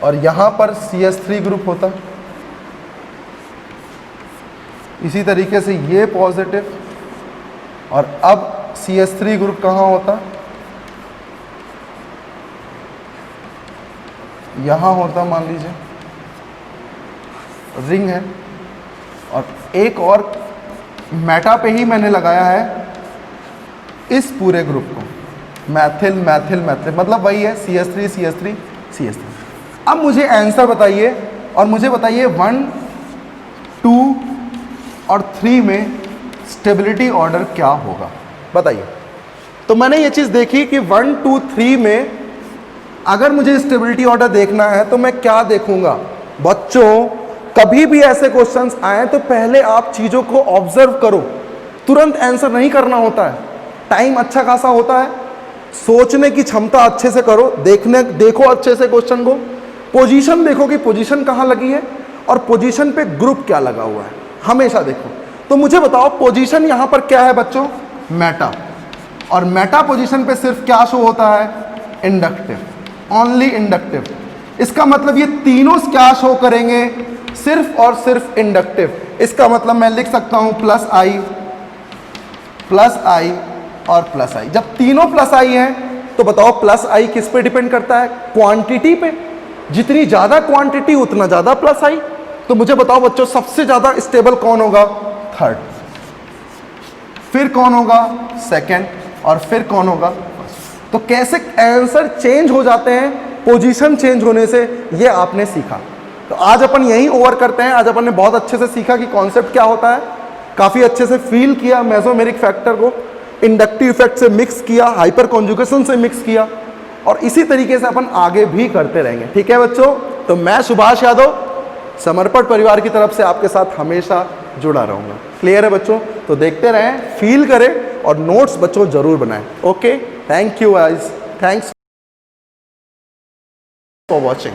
और यहां पर CH3 ग्रुप होता, इसी तरीके से ये पॉजिटिव और अब CH3 ग्रुप कहाँ होता, यहां होता। मान लीजिए रिंग है और एक और मेटा पे ही मैंने लगाया है इस पूरे ग्रुप को, मैथिल मैथिल मैथिल, मतलब वही है CH3 CH3 CH3। अब मुझे आंसर बताइए और मुझे बताइए 1, 2 और 3 में स्टेबिलिटी ऑर्डर क्या होगा, बताइए। तो मैंने ये चीज़ देखी कि 1, 2, 3 में अगर मुझे स्टेबिलिटी ऑर्डर देखना है तो मैं क्या देखूंगा। बच्चों कभी भी ऐसे क्वेश्चंस आए तो पहले आप चीज़ों को ऑब्जर्व करो, तुरंत आंसर नहीं करना होता है। टाइम अच्छा खासा होता है, सोचने की क्षमता अच्छे से करो, देखो अच्छे से क्वेश्चन को, पोजीशन देखो कि पोजीशन कहाँ लगी है और पोजीशन पे ग्रुप क्या लगा हुआ है, हमेशा देखो। तो मुझे बताओ पोजीशन यहाँ पर क्या है बच्चों, मेटा, और मेटा पोजीशन पे सिर्फ क्या शो होता है, इंडक्टिव, ओनली इंडक्टिव। इसका मतलब ये तीनों क्या शो करेंगे, सिर्फ और सिर्फ इंडक्टिव। इसका मतलब मैं लिख सकता हूं प्लस आई और प्लस आई। जब तीनों प्लस आई हैं तो बताओ प्लस आई किस पे डिपेंड करता है, क्वांटिटी पे। जितनी ज्यादा क्वांटिटी उतना ज्यादा प्लस आई। तो मुझे बताओ बच्चों सबसे ज्यादा स्टेबल कौन होगा, थर्ड, फिर कौन होगा, सेकंड, और फिर कौन होगा। तो कैसे आंसर चेंज हो जाते हैं पोजीशन चेंज होने से, ये आपने सीखा। तो आज अपन यही ओवर करते हैं। आज अपन ने बहुत अच्छे से सीखा कि कॉन्सेप्ट क्या होता है, काफ़ी अच्छे से फील किया मेसोमेरिक फैक्टर को, इंडक्टिव इफेक्ट से मिक्स किया, हाइपर कॉन्जुगेशन से मिक्स किया, और इसी तरीके से अपन आगे भी करते रहेंगे। ठीक है बच्चों, तो मैं सुभाष यादव समर्पण परिवार की तरफ से आपके साथ हमेशा जुड़ा रहूँगा। क्लियर है बच्चों? तो देखते रहें, फील करें और नोट्स बच्चों जरूर बनाएं। Okay, thank you guys, thanks for watching.